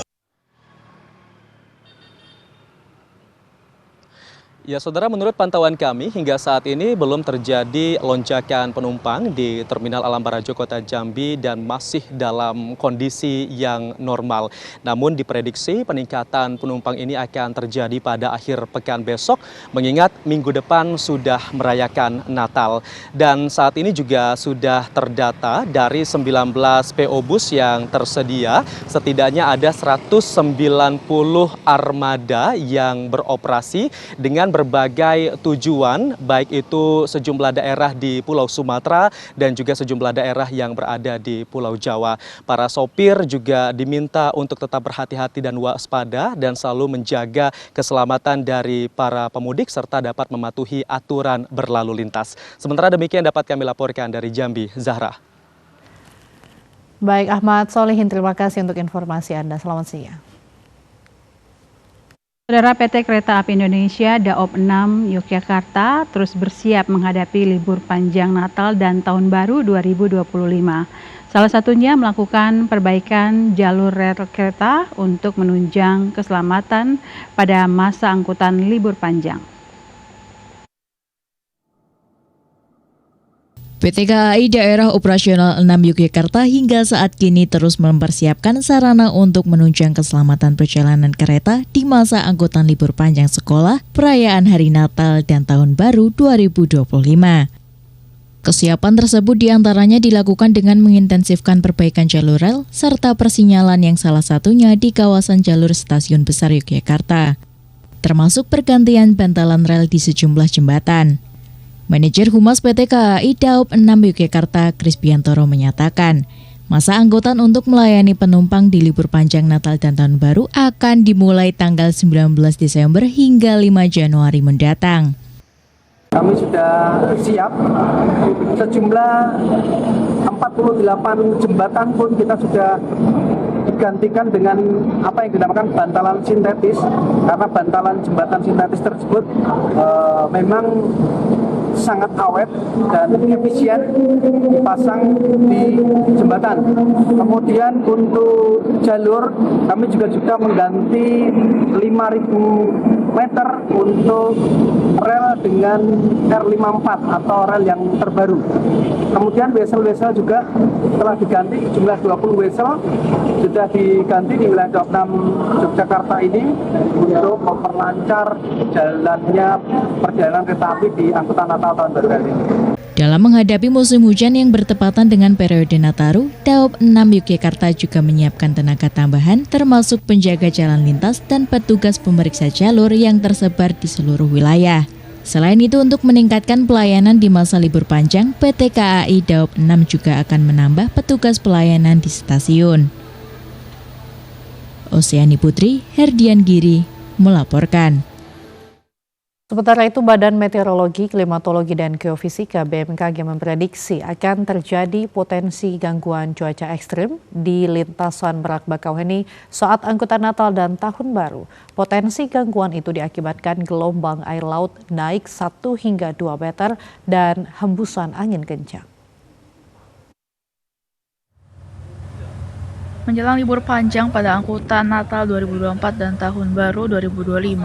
Ya saudara, menurut pantauan kami hingga saat ini belum terjadi lonjakan penumpang di Terminal Alam Barajo Kota Jambi dan masih dalam kondisi yang normal. Namun diprediksi peningkatan penumpang ini akan terjadi pada akhir pekan besok mengingat minggu depan sudah merayakan Natal. Dan saat ini juga sudah terdata dari 19 PO bus yang tersedia, setidaknya ada 190 armada yang beroperasi dengan berbagai tujuan, baik itu sejumlah daerah di Pulau Sumatera dan juga sejumlah daerah yang berada di Pulau Jawa. Para sopir juga diminta untuk tetap berhati-hati dan waspada dan selalu menjaga keselamatan dari para pemudik serta dapat mematuhi aturan berlalu lintas. Sementara demikian dapat kami laporkan dari Jambi, Zahra. Baik, Ahmad Solihin, terima kasih untuk informasi Anda. Selamat siang. Saudara, PT Kereta Api Indonesia Daob 6 Yogyakarta terus bersiap menghadapi libur panjang Natal dan Tahun Baru 2025. Salah satunya melakukan perbaikan jalur rel kereta untuk menunjang keselamatan pada masa angkutan libur panjang. PT KAI Daerah Operasional 6 Yogyakarta hingga saat kini terus mempersiapkan sarana untuk menunjang keselamatan perjalanan kereta di masa angkutan libur panjang sekolah, perayaan Hari Natal dan Tahun Baru 2025. Kesiapan tersebut diantaranya dilakukan dengan mengintensifkan perbaikan jalur rel serta persinyalan yang salah satunya di kawasan jalur Stasiun Besar Yogyakarta, termasuk pergantian bantalan rel di sejumlah jembatan. Manajer Humas PT KAI Daob 6 Yogyakarta, Krispiantoro menyatakan, masa angkutan untuk melayani penumpang di libur panjang Natal dan Tahun Baru akan dimulai tanggal 19 Desember hingga 5 Januari mendatang. Kami sudah siap, sejumlah 48 jembatan pun kita sudah digantikan dengan apa yang dinamakan bantalan sintetis, karena bantalan jembatan sintetis tersebut memang sangat awet dan efisien dipasang di jembatan. Kemudian untuk jalur kami juga sudah mengganti 5.000 meter untuk rel dengan R54 atau rel yang terbaru. Kemudian wesel-wesel juga telah diganti, jumlah 20 wesel sudah diganti di wilayah Daob 6 Yogyakarta ini untuk memperlancar jalannya perjalanan kereta api di angkutan Natal tahun baru kali ini. Dalam menghadapi musim hujan yang bertepatan dengan periode Nataru, Daob 6 Yogyakarta juga menyiapkan tenaga tambahan termasuk penjaga jalan lintas dan petugas pemeriksa jalur yang tersebar di seluruh wilayah. Selain itu, untuk meningkatkan pelayanan di masa libur panjang, PT KAI Daob 6 juga akan menambah petugas pelayanan di stasiun. Oseani Putri, Herdian Giri, melaporkan. Sementara itu, Badan Meteorologi, Klimatologi, dan Geofisika BMKG memprediksi akan terjadi potensi gangguan cuaca ekstrim di lintasan Merak Bakauheni saat angkutan Natal dan Tahun Baru. Potensi gangguan itu diakibatkan gelombang air laut naik 1 hingga 2 meter dan hembusan angin kencang. Menjelang libur panjang pada angkutan Natal 2024 dan Tahun Baru 2025,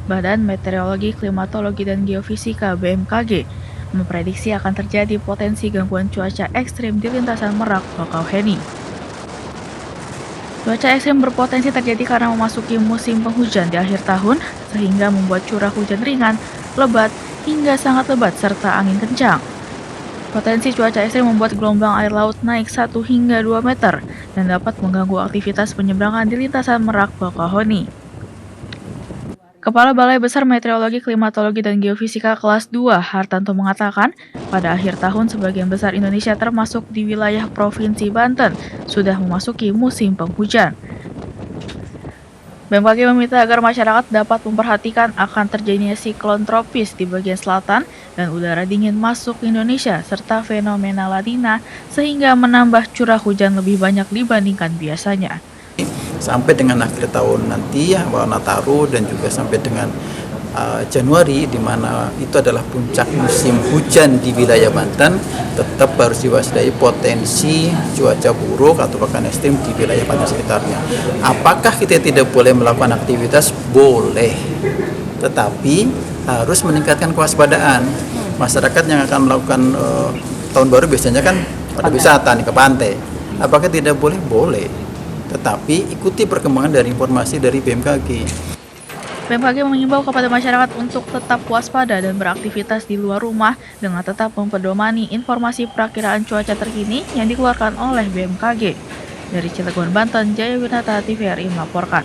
Badan Meteorologi, Klimatologi, dan Geofisika BMKG memprediksi akan terjadi potensi gangguan cuaca ekstrim di lintasan Merak Bakauheni. Cuaca ekstrim berpotensi terjadi karena memasuki musim penghujan di akhir tahun, sehingga membuat curah hujan ringan, lebat, hingga sangat lebat serta angin kencang. Potensi cuaca ekstrim membuat gelombang air laut naik 1 hingga 2 meter dan dapat mengganggu aktivitas penyeberangan di lintasan Merak Bakauheni. Kepala Balai Besar Meteorologi, Klimatologi, dan Geofisika kelas 2, Hartanto mengatakan, pada akhir tahun sebagian besar Indonesia termasuk di wilayah Provinsi Banten sudah memasuki musim penghujan. BMKG meminta agar masyarakat dapat memperhatikan akan terjadinya siklon tropis di bagian selatan dan udara dingin masuk ke Indonesia serta fenomena La Nina sehingga menambah curah hujan lebih banyak dibandingkan biasanya. Sampai dengan akhir tahun nanti ya, awal Nataru dan juga sampai dengan Januari, di mana itu adalah puncak musim hujan di wilayah Banten, tetap harus diwaspadai potensi cuaca buruk atau bahkan ekstrim di wilayah Banten sekitarnya. Apakah kita tidak boleh melakukan aktivitas? Boleh, tetapi harus meningkatkan kewaspadaan. Masyarakat yang akan melakukan tahun baru biasanya kan pada wisata nih ke pantai. Apakah tidak boleh? Boleh, tetapi ikuti perkembangan dari informasi dari BMKG. BMKG mengimbau kepada masyarakat untuk tetap waspada dan beraktivitas di luar rumah dengan tetap mempedomani informasi perakiraan cuaca terkini yang dikeluarkan oleh BMKG. Dari Cilegon, Banten, Jaya Winata, TVRI melaporkan.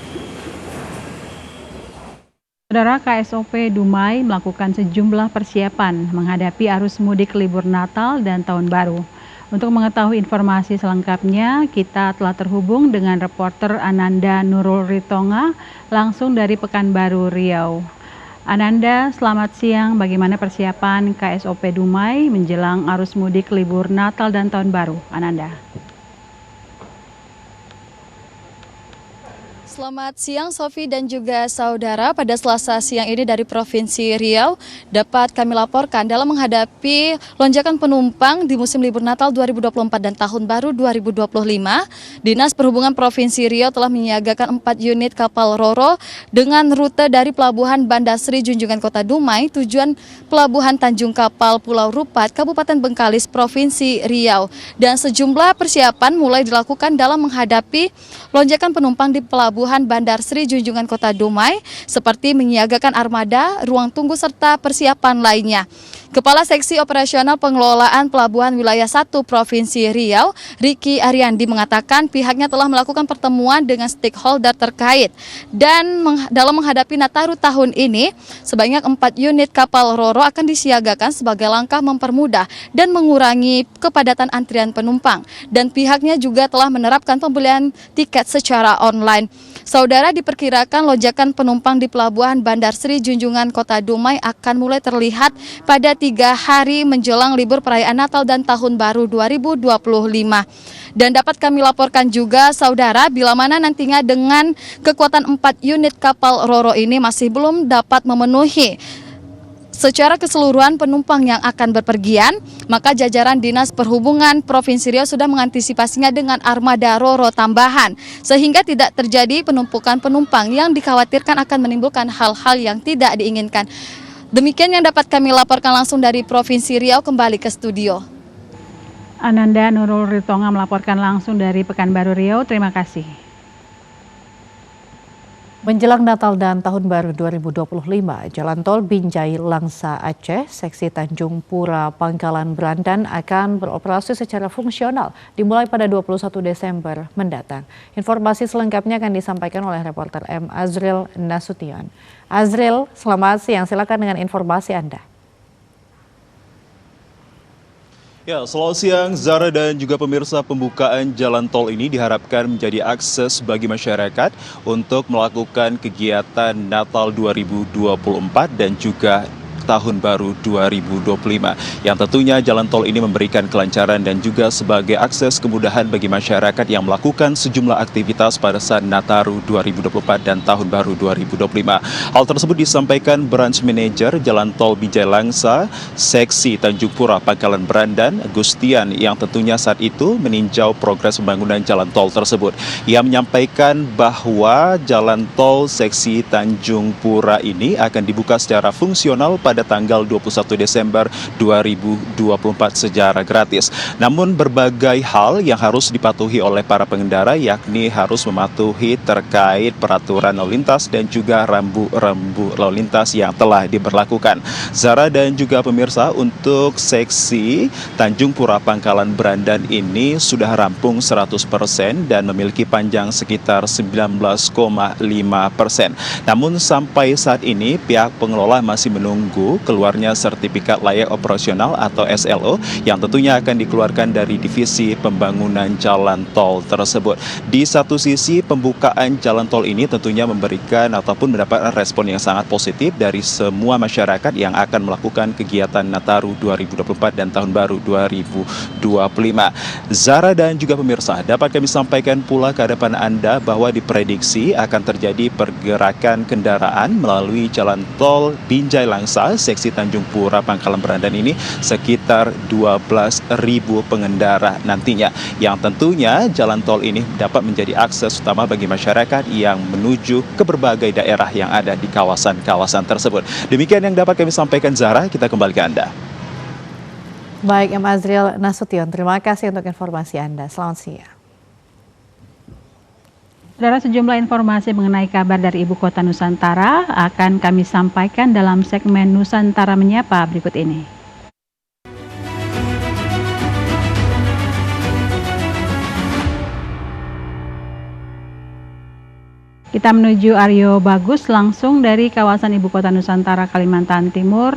Saudara, KSOP Dumai melakukan sejumlah persiapan menghadapi arus mudik libur Natal dan Tahun Baru. Untuk mengetahui informasi selengkapnya, kita telah terhubung dengan reporter Ananda Nurul Ritonga langsung dari Pekanbaru, Riau. Ananda, selamat siang. Bagaimana persiapan KSOP Dumai menjelang arus mudik libur Natal dan Tahun Baru? Ananda. Selamat siang Sofi dan juga saudara. Pada Selasa siang ini dari Provinsi Riau dapat kami laporkan dalam menghadapi lonjakan penumpang di musim libur Natal 2024 dan Tahun Baru 2025, Dinas Perhubungan Provinsi Riau telah menyiagakan 4 unit kapal Ro-Ro dengan rute dari Pelabuhan Banda Sri Junjungan Kota Dumai tujuan Pelabuhan Tanjung Kapal Pulau Rupat, Kabupaten Bengkalis, Provinsi Riau. Dan sejumlah persiapan mulai dilakukan dalam menghadapi lonjakan penumpang di Pelabuhan Bandar Sri Junjungan Kota Dumai, seperti menyiagakan armada, ruang tunggu, serta persiapan lainnya. Kepala Seksi Operasional Pengelolaan Pelabuhan Wilayah 1 Provinsi Riau, Riki Ariandi, mengatakan pihaknya telah melakukan pertemuan dengan stakeholder terkait. Dan dalam menghadapi Nataru tahun ini, sebanyak 4 unit kapal Ro-Ro akan disiagakan sebagai langkah mempermudah dan mengurangi kepadatan antrian penumpang. Dan pihaknya juga telah menerapkan pembelian tiket secara online. Saudara, diperkirakan lonjakan penumpang di Pelabuhan Bandar Sri Junjungan Kota Dumai akan mulai terlihat pada 3 hari menjelang libur perayaan Natal dan Tahun Baru 2025. Dan dapat kami laporkan juga, saudara, bila mana nantinya dengan kekuatan 4 unit kapal Ro-Ro ini masih belum dapat memenuhi secara keseluruhan penumpang yang akan berpergian, maka jajaran Dinas Perhubungan Provinsi Riau sudah mengantisipasinya dengan armada Ro-Ro tambahan, sehingga tidak terjadi penumpukan penumpang yang dikhawatirkan akan menimbulkan hal-hal yang tidak diinginkan. Demikian yang dapat kami laporkan langsung dari Provinsi Riau. Kembali ke studio. Ananda Nurul Ritonga melaporkan langsung dari Pekanbaru, Riau. Terima kasih. Menjelang Natal dan Tahun Baru 2025, Jalan Tol Binjai Langsa Aceh, seksi Tanjung Pura Pangkalan Berandan akan beroperasi secara fungsional dimulai pada 21 Desember mendatang. Informasi selengkapnya akan disampaikan oleh reporter M. Azril Nasution. Azril, selamat siang. Silakan dengan informasi Anda. Ya, selamat siang Zara dan juga pemirsa. Pembukaan jalan tol ini diharapkan menjadi akses bagi masyarakat untuk melakukan kegiatan Natal 2024 dan juga Tahun Baru 2025, yang tentunya jalan tol ini memberikan kelancaran dan juga sebagai akses kemudahan bagi masyarakat yang melakukan sejumlah aktivitas pada saat Nataru 2024 dan Tahun Baru 2025. Hal tersebut disampaikan Branch Manager Jalan Tol Binjai Langsa, seksi Tanjung Pura Pangkalan Berandan, Gustian, yang tentunya saat itu meninjau progres pembangunan jalan tol tersebut. Ia menyampaikan bahwa jalan tol seksi Tanjung Pura ini akan dibuka secara fungsional pada tanggal 21 Desember 2024 secara gratis. Namun berbagai hal yang harus dipatuhi oleh para pengendara, yakni harus mematuhi terkait peraturan lalu lintas dan juga rambu-rambu lalu lintas yang telah diberlakukan. Zara dan juga pemirsa, untuk seksi Tanjung Pura Pangkalan Berandan ini sudah rampung 100% dan memiliki panjang sekitar 19,5%. Namun sampai saat ini pihak pengelola masih menunggu keluarnya sertifikat layak operasional atau SLO yang tentunya akan dikeluarkan dari divisi pembangunan jalan tol tersebut. Di satu sisi, pembukaan jalan tol ini tentunya memberikan ataupun mendapatkan respon yang sangat positif dari semua masyarakat yang akan melakukan kegiatan Nataru 2024 dan Tahun Baru 2025. Zara dan juga pemirsa, dapat kami sampaikan pula ke hadapan Anda bahwa diprediksi akan terjadi pergerakan kendaraan melalui jalan tol Binjai Langsa seksi Tanjung Pura Pangkalan Berandan ini sekitar 12.000 pengendara nantinya, yang tentunya jalan tol ini dapat menjadi akses utama bagi masyarakat yang menuju ke berbagai daerah yang ada di kawasan-kawasan tersebut. Demikian yang dapat kami sampaikan, Zahra. Kita kembali ke Anda. Baik, M. Azril Nasution, terima kasih untuk informasi Anda. Selamat siang. Saudara, sejumlah informasi mengenai kabar dari Ibu Kota Nusantara akan kami sampaikan dalam segmen Nusantara Menyapa berikut ini. Kita menuju Aryo Bagus langsung dari kawasan Ibu Kota Nusantara, Kalimantan Timur.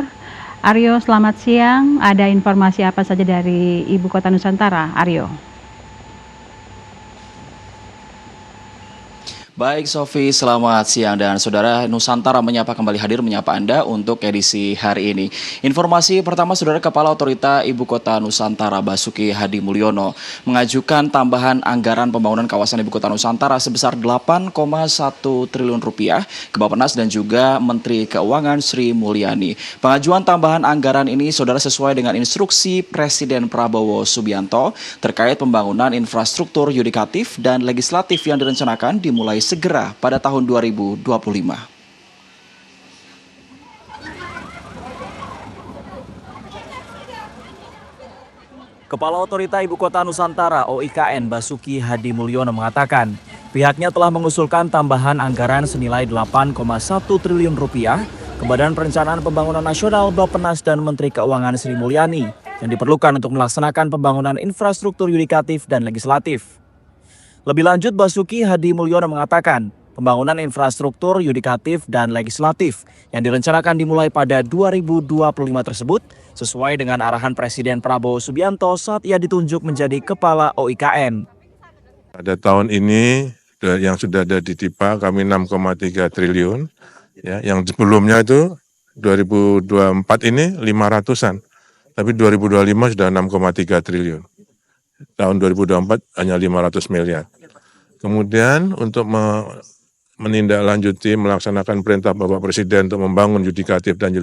Aryo, selamat siang. Ada informasi apa saja dari Ibu Kota Nusantara, Aryo? Baik Sofi, selamat siang dan saudara. Nusantara Menyapa kembali hadir menyapa Anda untuk edisi hari ini. Informasi pertama, saudara, Kepala Otorita Ibu Kota Nusantara Basuki Hadi Mulyono mengajukan tambahan anggaran pembangunan kawasan Ibu Kota Nusantara sebesar 8,1 triliun rupiah ke Bappenas dan juga Menteri Keuangan Sri Mulyani. Pengajuan tambahan anggaran ini, saudara, sesuai dengan instruksi Presiden Prabowo Subianto terkait pembangunan infrastruktur yudikatif dan legislatif yang direncanakan dimulai segera pada tahun 2025. Kepala Otorita Ibu Kota Nusantara (OIKN) Basuki Hadi Mulyono mengatakan, pihaknya telah mengusulkan tambahan anggaran senilai 8,1 triliun rupiah ke Badan Perencanaan Pembangunan Nasional Bappenas dan Menteri Keuangan Sri Mulyani yang diperlukan untuk melaksanakan pembangunan infrastruktur yudikatif dan legislatif. Lebih lanjut, Basuki Hadi Mulyono mengatakan, pembangunan infrastruktur yudikatif dan legislatif yang direncanakan dimulai pada 2025 tersebut sesuai dengan arahan Presiden Prabowo Subianto saat ia ditunjuk menjadi Kepala OIKN. Pada tahun ini yang sudah ada di TIPA kami 6,3 triliun, ya, yang sebelumnya itu 2024 ini 500-an, tapi 2025 sudah 6,3 triliun. Tahun 2024 hanya 500 miliar. Kemudian untuk menindaklanjuti melaksanakan perintah Bapak Presiden untuk membangun yudikatif dan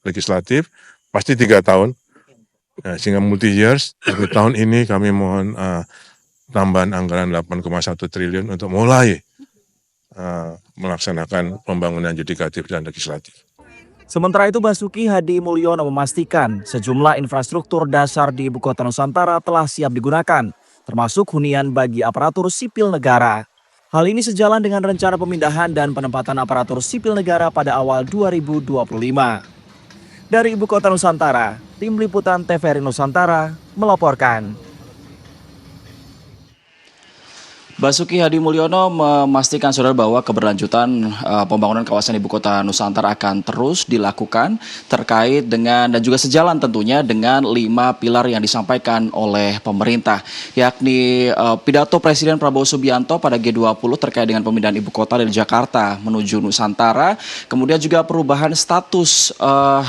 legislatif pasti 3 tahun, nah, sehingga multi years. Tapi tahun ini kami mohon tambahan anggaran 8,1 triliun untuk mulai melaksanakan pembangunan yudikatif dan legislatif. Sementara itu, Basuki Hadi Mulyono memastikan sejumlah infrastruktur dasar di Ibu Kota Nusantara telah siap digunakan, termasuk hunian bagi aparatur sipil negara. Hal ini sejalan dengan rencana pemindahan dan penempatan aparatur sipil negara pada awal 2025. Dari Ibu Kota Nusantara, Tim Liputan TVRI Nusantara melaporkan. Basuki Hadi Mulyono memastikan, saudara, bahwa keberlanjutan pembangunan kawasan Ibu Kota Nusantara akan terus dilakukan terkait dengan dan juga sejalan tentunya dengan 5 pilar yang disampaikan oleh pemerintah, yakni pidato Presiden Prabowo Subianto pada G20 terkait dengan pemindahan ibu kota dari Jakarta menuju Nusantara, kemudian juga perubahan status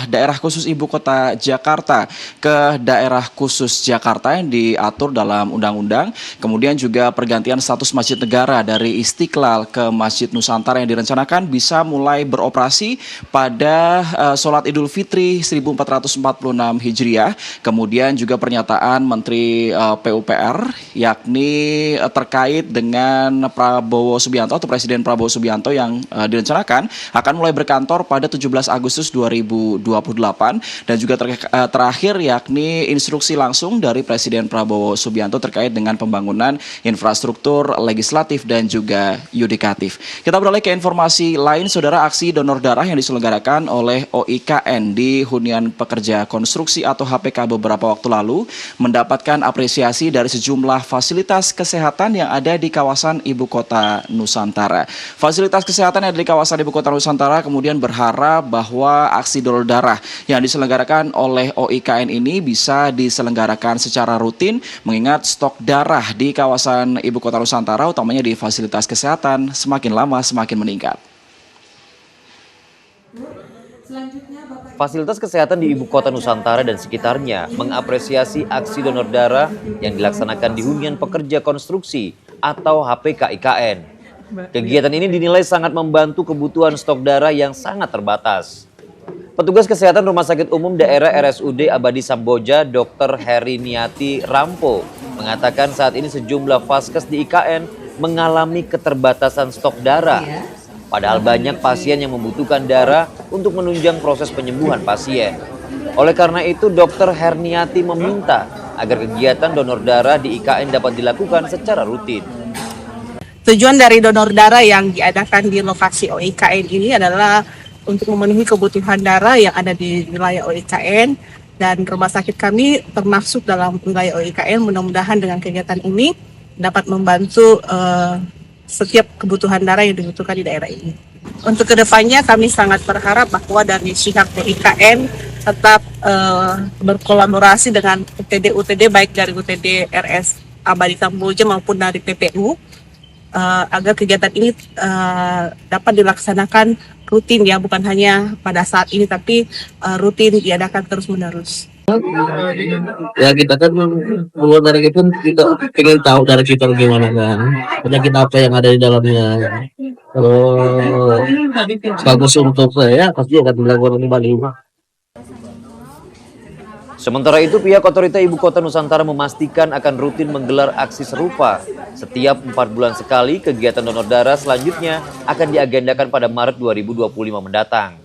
daerah khusus Ibu Kota Jakarta ke daerah khusus Jakarta yang diatur dalam undang-undang, kemudian juga pergantian status Masjid Negara dari Istiqlal ke Masjid Nusantara yang direncanakan bisa mulai beroperasi pada sholat Idul Fitri 1446 Hijriah. Kemudian juga pernyataan Menteri PUPR yakni terkait dengan Prabowo Subianto atau Presiden Prabowo Subianto yang direncanakan akan mulai berkantor pada 17 Agustus 2028 dan juga terakhir yakni instruksi langsung dari Presiden Prabowo Subianto terkait dengan pembangunan infrastruktur legislatif dan juga yudikatif. Kita beralih ke informasi lain, saudara. Aksi donor darah yang diselenggarakan oleh OIKN di Hunian Pekerja Konstruksi atau HPK beberapa waktu lalu mendapatkan apresiasi dari sejumlah fasilitas kesehatan yang ada di kawasan Ibu Kota Nusantara. Fasilitas kesehatan yang ada di kawasan Ibu Kota Nusantara kemudian berharap bahwa aksi donor darah yang diselenggarakan oleh OIKN ini bisa diselenggarakan secara rutin mengingat stok darah di kawasan Ibu Kota Nusantara utamanya di fasilitas kesehatan semakin lama semakin meningkat. Fasilitas kesehatan di Ibu Kota Nusantara dan sekitarnya mengapresiasi aksi donor darah yang dilaksanakan di Hunian Pekerja Konstruksi atau HPK IKN. Kegiatan ini dinilai sangat membantu kebutuhan stok darah yang sangat terbatas. Petugas kesehatan Rumah Sakit Umum Daerah RSUD Abadi Samboja, Dr. Heriniati Rampo, mengatakan saat ini sejumlah vaskes di IKN mengalami keterbatasan stok darah. Padahal banyak pasien yang membutuhkan darah untuk menunjang proses penyembuhan pasien. Oleh karena itu, Dr. Herniati meminta agar kegiatan donor darah di IKN dapat dilakukan secara rutin. Tujuan dari donor darah yang diadakan di lokasi OIKN ini adalah untuk memenuhi kebutuhan darah yang ada di wilayah OIKN, dan rumah sakit kami termasuk dalam wilayah OIKN. Mudah-mudahan dengan kegiatan ini dapat membantu setiap kebutuhan darah yang dibutuhkan di daerah ini. Untuk kedepannya kami sangat berharap bahwa dari pihak IKN tetap berkolaborasi dengan UTD baik dari UTD RS Abadi Kamboja maupun dari PPU agar kegiatan ini dapat dilaksanakan rutin ya, bukan hanya pada saat ini tapi rutin diadakan terus-menerus. Ya kita kan keluar dari itu kita pengen tahu dari kita gimana kan, penyakit apa yang ada di dalamnya. Kalau bagus untuk saya pasti akan dilakukan kembali. Sementara itu, pihak otorita Ibu Kota Nusantara memastikan akan rutin menggelar aksi serupa. Setiap 4 bulan sekali, kegiatan donor darah selanjutnya akan diagendakan pada Maret 2025 mendatang.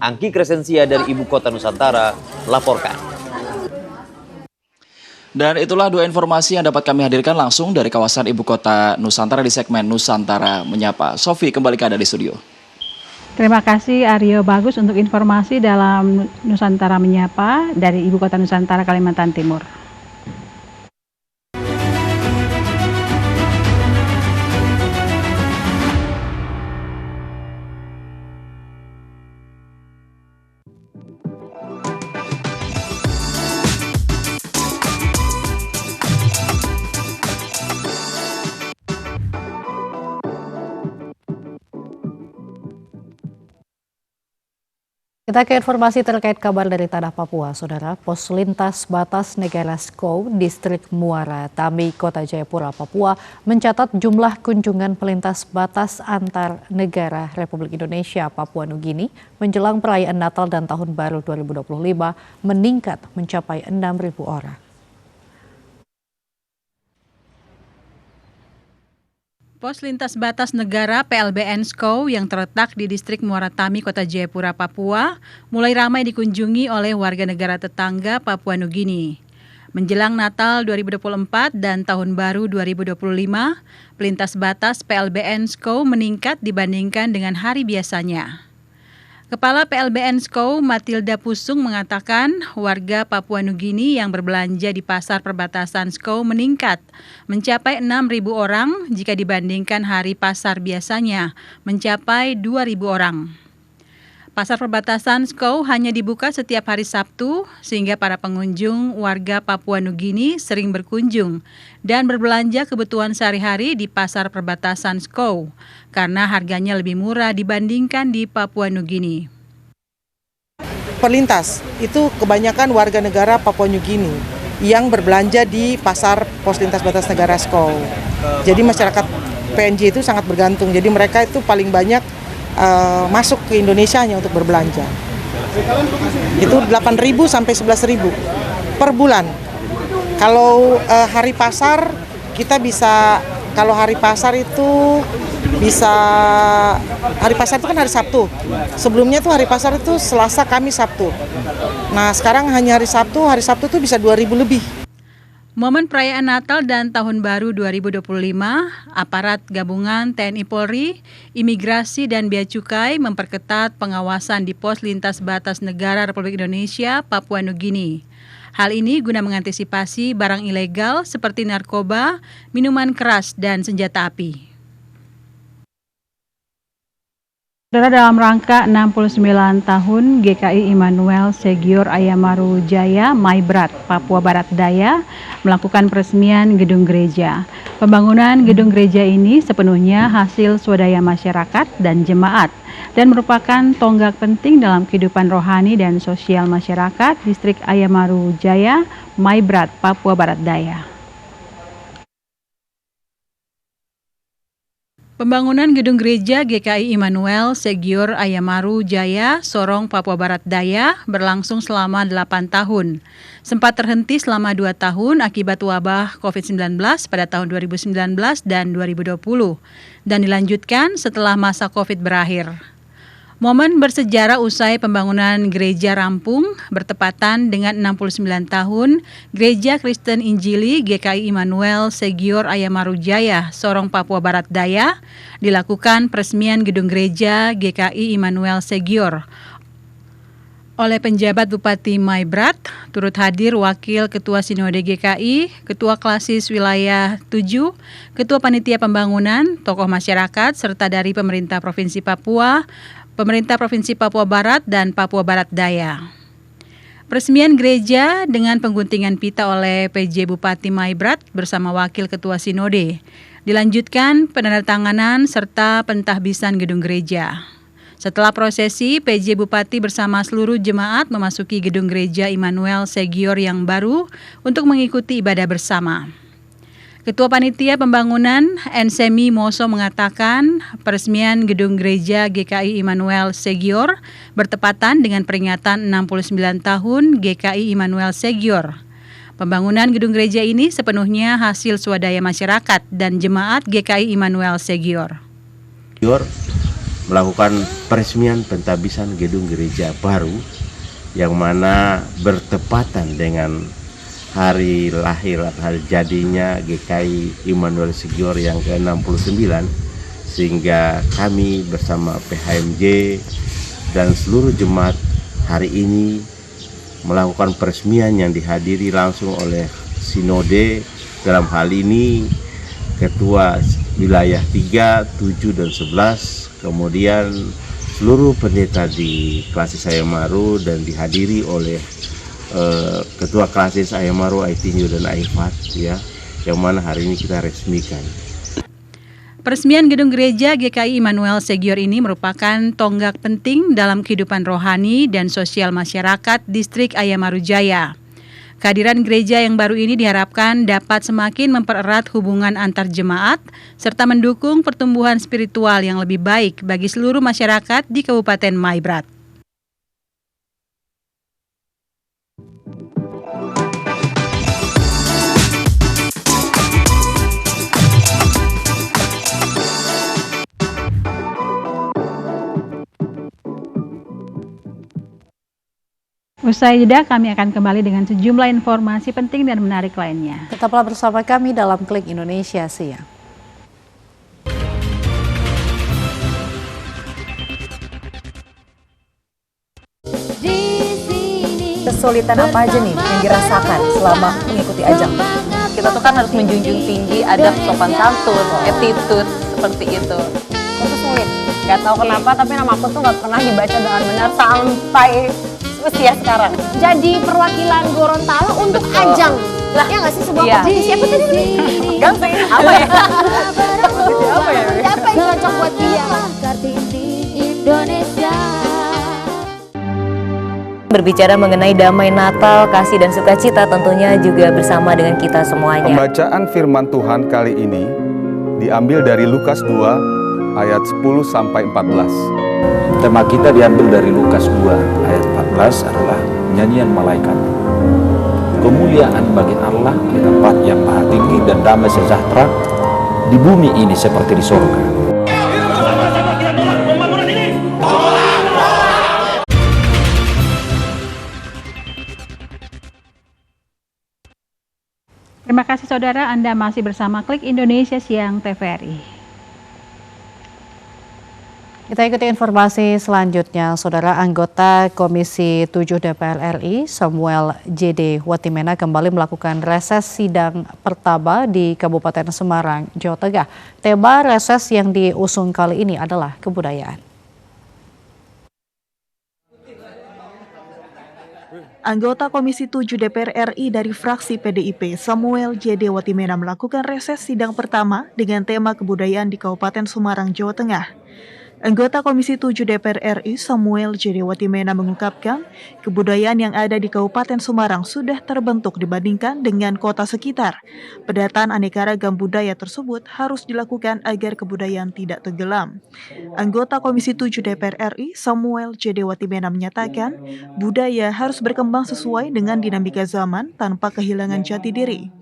Angki Crescentia dari Ibu Kota Nusantara laporkan. Dan itulah dua informasi yang dapat kami hadirkan langsung dari kawasan Ibu Kota Nusantara di segmen Nusantara Menyapa. Sofi, kembali ke Anda di studio. Terima kasih Aryo Bagus untuk informasi dalam Nusantara Menyapa dari Ibu Kota Nusantara Kalimantan Timur. Kita ke informasi terkait kabar dari Tanah Papua, Saudara. Pos Lintas Batas Negara SCOW, Distrik Muara Tami, Kota Jayapura, Papua, mencatat jumlah kunjungan pelintas batas antar negara Republik Indonesia Papua Nugini menjelang perayaan Natal dan Tahun Baru 2025 meningkat mencapai 6.000 orang. Pos Lintas Batas Negara PLBN SCOW yang terletak di Distrik Muara Tami, Kota Jayapura, Papua, mulai ramai dikunjungi oleh warga negara tetangga Papua Nugini. Menjelang Natal 2024 dan Tahun Baru 2025, pelintas batas PLBN SCOW meningkat dibandingkan dengan hari biasanya. Kepala PLBN SCOW Matilda Pusung mengatakan warga Papua Nugini yang berbelanja di pasar perbatasan SCOW meningkat mencapai 6.000 orang jika dibandingkan hari pasar biasanya mencapai 2.000 orang. Pasar perbatasan SCOW hanya dibuka setiap hari Sabtu sehingga para pengunjung warga Papua Nugini sering berkunjung dan berbelanja kebutuhan sehari-hari di pasar perbatasan SCOW karena harganya lebih murah dibandingkan di Papua Nugini. Pelintas itu kebanyakan warga negara Papua Nugini yang berbelanja di pasar pos lintas batas negara SCOW. Jadi masyarakat PNJ itu sangat bergantung. Jadi mereka itu paling banyak masuk ke Indonesia hanya untuk berbelanja. Itu 8.000 sampai 11.000 per bulan. Kalau hari pasar kita bisa, kalau hari pasar itu bisa, hari pasar itu kan hari Sabtu. Sebelumnya tuh hari pasar itu Selasa, Kamis, Sabtu. Nah sekarang hanya hari Sabtu tuh bisa 2.000 lebih. Momen perayaan Natal dan Tahun Baru 2025, aparat gabungan TNI Polri, Imigrasi dan Bea Cukai memperketat pengawasan di pos lintas batas negara Republik Indonesia Papua Nugini. Hal ini guna mengantisipasi barang ilegal seperti narkoba, minuman keras, dan senjata api. Saudara, dalam rangka 69 tahun GKI Immanuel Segior Ayamaru Jaya Maibrat, Papua Barat Daya melakukan peresmian gedung gereja. Pembangunan gedung gereja ini sepenuhnya hasil swadaya masyarakat dan jemaat dan merupakan tonggak penting dalam kehidupan rohani dan sosial masyarakat Distrik Ayamaru Jaya Maibrat, Papua Barat Daya. Pembangunan gedung gereja GKI Immanuel Segior Ayamaru Jaya, Sorong, Papua Barat Daya berlangsung selama 8 tahun. Sempat terhenti selama 2 tahun akibat wabah COVID-19 pada tahun 2019 dan 2020 dan dilanjutkan setelah masa COVID berakhir. Momen bersejarah usai pembangunan gereja rampung bertepatan dengan 69 tahun Gereja Kristen Injili GKI Immanuel Segior Ayamaru Jaya, Sorong, Papua Barat Daya, dilakukan peresmian gedung gereja GKI Immanuel Segior oleh penjabat Bupati Maibrat, turut hadir Wakil Ketua Sinode GKI, Ketua Klasis Wilayah 7, Ketua Panitia Pembangunan, tokoh masyarakat, serta dari pemerintah Provinsi Papua, pemerintah Provinsi Papua Barat, dan Papua Barat Daya. Peresmian gereja dengan pengguntingan pita oleh PJ Bupati Maibrat bersama Wakil Ketua Sinode. Dilanjutkan penandatanganan serta pentahbisan gedung gereja. Setelah prosesi, PJ Bupati bersama seluruh jemaat memasuki gedung gereja Immanuel Segior yang baru untuk mengikuti ibadah bersama. Ketua Panitia Pembangunan Ensemi Moso mengatakan peresmian gedung gereja GKI Immanuel Segior bertepatan dengan peringatan 69 tahun GKI Immanuel Segior. Pembangunan gedung gereja ini sepenuhnya hasil swadaya masyarakat dan jemaat GKI Immanuel Segior. Melakukan peresmian pentahbisan gedung gereja baru yang mana bertepatan dengan hari lahir atau hari jadinya GKI Immanuel Segior yang ke-69, sehingga kami bersama PHMJ dan seluruh jemaat hari ini melakukan peresmian yang dihadiri langsung oleh Sinode, dalam hal ini Ketua Wilayah 3, 7, dan 11, kemudian seluruh pendeta di Klasis Ayamaru dan dihadiri oleh Ketua Klasis Ayamaru, Aitinju, dan Aifat, ya, yang mana hari ini kita resmikan. Peresmian gedung gereja GKI Immanuel Segior ini merupakan tonggak penting dalam kehidupan rohani dan sosial masyarakat distrik Ayamaru Jaya. Kehadiran gereja yang baru ini diharapkan dapat semakin mempererat hubungan antar jemaat serta mendukung pertumbuhan spiritual yang lebih baik bagi seluruh masyarakat di Kabupaten Maibrat. Usai jeda, kami akan kembali dengan sejumlah informasi penting dan menarik lainnya. Tetaplah bersama kami dalam Klik Indonesia Siang. Kesulitan apa aja nih yang dirasakan selama mengikuti ajang? Kita tuh kan harus menjunjung tinggi adab sopan santun, attitude, seperti itu. Itu sulit. Gak tahu kenapa, tapi nama aku tuh gak pernah dibaca dengan benar sampai usia sekarang. Jadi perwakilan Gorontalo untuk ajang. Lah, ya nggak sih sebuah kompetisi apa tadi? Gak sih, apa ya? Apa yang cocok buat dia? Berbicara mengenai damai Natal, kasih dan sukacita tentunya juga bersama dengan kita semuanya. Pembacaan firman Tuhan kali ini diambil dari Lukas 2 ayat 10 sampai 14. Tema kita diambil dari Lukas 2 ayat 14 adalah nyanyian malaikat. Kemuliaan bagi Allah di tempat yang maha tinggi dan damai sejahtera di bumi ini seperti di surga. Terima kasih saudara, Anda masih bersama Klik Indonesia Siang TVRI. Kita ikuti informasi selanjutnya. Saudara, anggota Komisi 7 DPR RI Samuel JD Watimena kembali melakukan reses sidang pertama di Kabupaten Semarang, Jawa Tengah. Tema reses yang diusung kali ini adalah kebudayaan. Anggota Komisi 7 DPR RI dari fraksi PDIP Samuel JD Watimena melakukan reses sidang pertama dengan tema kebudayaan di Kabupaten Semarang, Jawa Tengah. Anggota Komisi 7 DPR RI Samuel JD Watimena mengungkapkan kebudayaan yang ada di Kabupaten Semarang sudah terbentuk dibandingkan dengan kota sekitar. Pedataan aneka ragam budaya tersebut harus dilakukan agar kebudayaan tidak tenggelam. Anggota Komisi 7 DPR RI Samuel JD Watimena menyatakan budaya harus berkembang sesuai dengan dinamika zaman tanpa kehilangan jati diri.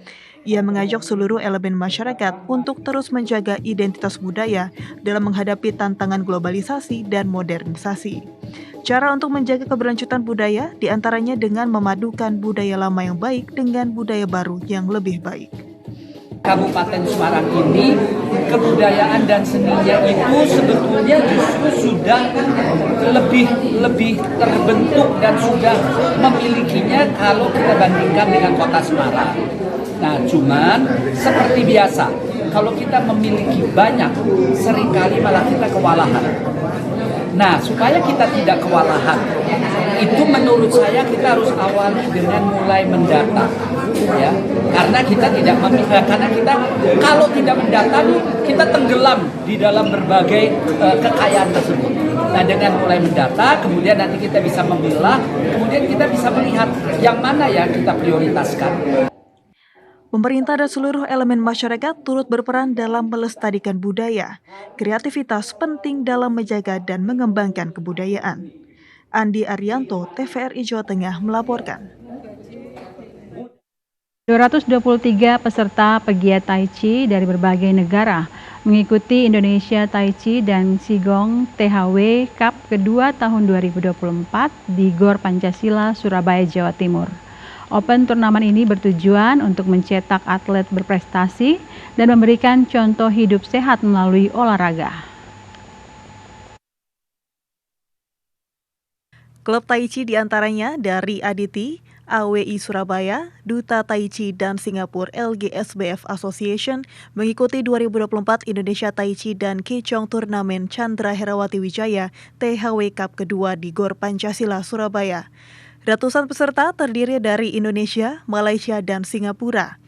Ia mengajak seluruh elemen masyarakat untuk terus menjaga identitas budaya dalam menghadapi tantangan globalisasi dan modernisasi. Cara untuk menjaga keberlanjutan budaya diantaranya dengan memadukan budaya lama yang baik dengan budaya baru yang lebih baik. Kabupaten Semarang ini, kebudayaan dan seninya itu sebetulnya justru sudah lebih terbentuk dan sudah memilikinya kalau kita bandingkan dengan kota Semarang. Nah, cuman seperti biasa, kalau kita memiliki banyak, seringkali malah kita kewalahan. Nah, supaya kita tidak kewalahan, itu menurut saya kita harus awali dengan mulai mendata, ya. Karena kita kalau tidak mendata, kita tenggelam di dalam berbagai kekayaan tersebut. Nah, dengan mulai mendata, kemudian nanti kita bisa memilah, kemudian kita bisa melihat yang mana yang kita prioritaskan. Pemerintah dan seluruh elemen masyarakat turut berperan dalam melestarikan budaya. Kreativitas penting dalam menjaga dan mengembangkan kebudayaan. Andi Arianto, TVRI Jawa Tengah melaporkan. 223 peserta pegiat Tai Chi dari berbagai negara mengikuti Indonesia Tai Chi dan Qigong THW Cup kedua tahun 2024 di GOR Pancasila, Surabaya, Jawa Timur. Open turnamen ini bertujuan untuk mencetak atlet berprestasi dan memberikan contoh hidup sehat melalui olahraga. Klub Tai Chi diantaranya dari Aditi, AWI Surabaya, Duta Tai Chi dan Singapura LGSBF Association mengikuti 2024 Indonesia Tai Chi dan Qigong Turnamen Chandra Herawati Wijaya THW Cup kedua di GOR Pancasila, Surabaya. Ratusan peserta terdiri dari Indonesia, Malaysia, dan Singapura.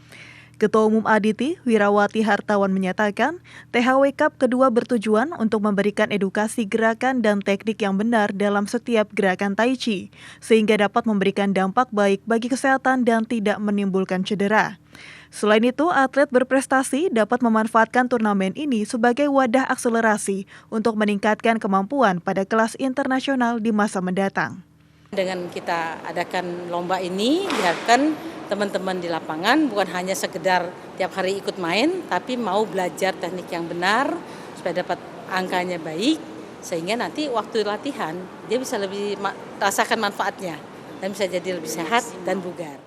Ketua Umum Aditi, Wirawati Hartawan menyatakan, THW Cup kedua bertujuan untuk memberikan edukasi gerakan dan teknik yang benar dalam setiap gerakan Tai Chi, sehingga dapat memberikan dampak baik bagi kesehatan dan tidak menimbulkan cedera. Selain itu, atlet berprestasi dapat memanfaatkan turnamen ini sebagai wadah akselerasi untuk meningkatkan kemampuan pada kelas internasional di masa mendatang. Dengan kita adakan lomba ini, diharapkan teman-teman di lapangan bukan hanya sekedar tiap hari ikut main, tapi mau belajar teknik yang benar supaya dapat angkanya baik, sehingga nanti waktu latihan dia bisa lebih rasakan manfaatnya dan bisa jadi lebih sehat dan bugar.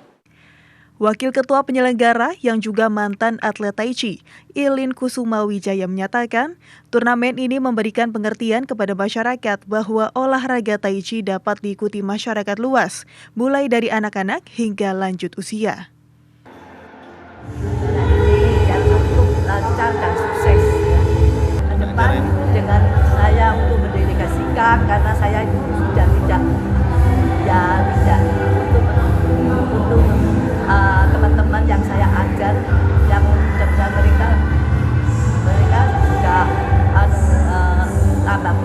Wakil Ketua Penyelenggara yang juga mantan atlet Tai Chi, Ilin Kusuma Wijaya menyatakan, turnamen ini memberikan pengertian kepada masyarakat bahwa olahraga Tai Chi dapat diikuti masyarakat luas, mulai dari anak-anak hingga lanjut usia. Dan untuk lancar dan sukses. Ke depan dengan saya untuk mendedikasikan karena saya sudah tidak untuk teman-teman yang saya ajar, yang mudah-mudahan mereka sudah tambah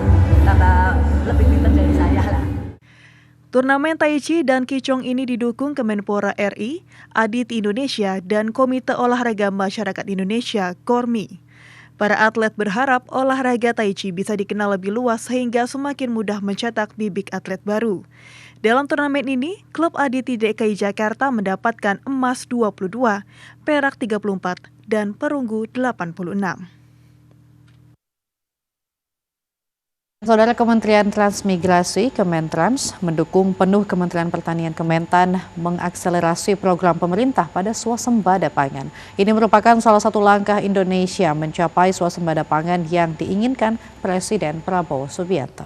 lebih pintar dari saya lah. Turnamen Tai Chi dan Qigong ini didukung Kemenpora RI, Aditi Indonesia, dan Komite Olahraga Masyarakat Indonesia, KORMI. Para atlet berharap olahraga Tai Chi bisa dikenal lebih luas sehingga semakin mudah mencetak bibit atlet baru. Dalam turnamen ini, klub Aditi DKI Jakarta mendapatkan emas 22, perak 34, dan perunggu 86. Saudara, Kementerian Transmigrasi Kementrans mendukung penuh Kementerian Pertanian Kementan mengakselerasi program pemerintah pada swasembada pangan. Ini merupakan salah satu langkah Indonesia mencapai swasembada pangan yang diinginkan Presiden Prabowo Subianto.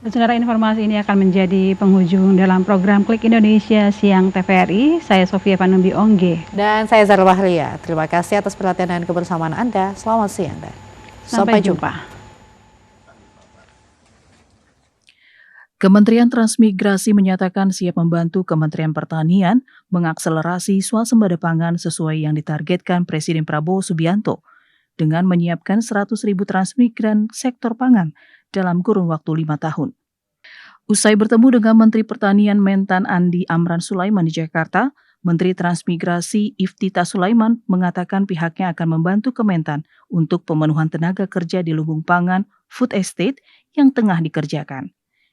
Saudara, informasi ini akan menjadi penghujung dalam program Klik Indonesia Siang TVRI. Saya Sofia Panumbi Ongge. Dan saya Zara Wahlia. Terima kasih atas perhatian dan kebersamaan Anda. Selamat siang dan sampai jumpa. Kementerian Transmigrasi menyatakan siap membantu Kementerian Pertanian mengakselerasi swasembada pangan sesuai yang ditargetkan Presiden Prabowo Subianto dengan menyiapkan 100.000 transmigran sektor pangan dalam kurun waktu 5 tahun. Usai bertemu dengan Menteri Pertanian Mentan Andi Amran Sulaiman di Jakarta, Menteri Transmigrasi Iftita Sulaiman mengatakan pihaknya akan membantu Kementan untuk pemenuhan tenaga kerja di lumbung pangan food estate yang tengah dikerjakan.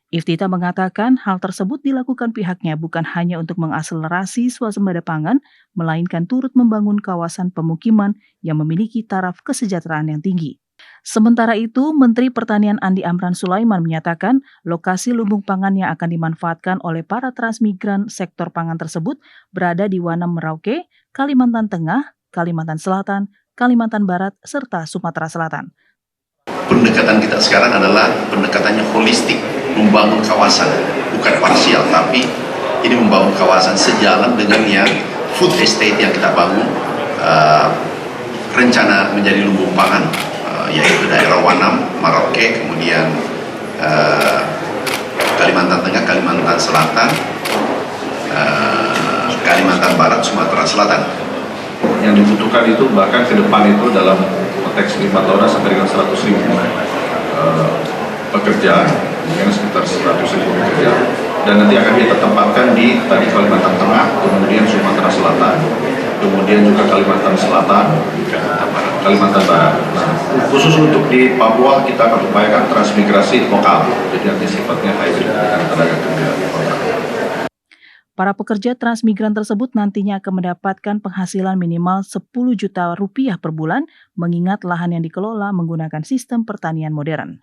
Iftita mengatakan hal tersebut dilakukan pihaknya bukan hanya untuk mengakselerasi swasembada pangan, melainkan turut membangun kawasan pemukiman yang memiliki taraf kesejahteraan yang tinggi. Sementara itu, Menteri Pertanian Andi Amran Sulaiman menyatakan lokasi lumbung pangan yang akan dimanfaatkan oleh para transmigran sektor pangan tersebut berada di Wanam Merauke, Kalimantan Tengah, Kalimantan Selatan, Kalimantan Barat, serta Sumatera Selatan. Pendekatan kita sekarang adalah pendekatannya holistik, membangun kawasan, bukan parsial, tapi ini membangun kawasan sejalan dengan yang food estate yang kita bangun, rencana menjadi lumbung pangan, yaitu daerah Wanam, Merauke, kemudian Kalimantan Tengah, Kalimantan Selatan, Kalimantan Barat, Sumatera Selatan. Yang dibutuhkan itu bahkan ke depan itu dalam konteks 5 tahun sampai dengan 100.000 pekerja, mungkin sekitar 100.000 pekerja, dan nanti akan kita tempatkan di tadi Kalimantan Tengah, kemudian Sumatera Selatan, kemudian juga Kalimantan Selatan, Kalimantan Barat. Nah, khusus untuk di Papua kita akan upayakan transmigrasi lokal, jadi nanti sifatnya hybrid dengan tenaga kerja kontrak. Para pekerja transmigran tersebut nantinya akan mendapatkan penghasilan minimal 10 juta rupiah per bulan, mengingat lahan yang dikelola menggunakan sistem pertanian modern.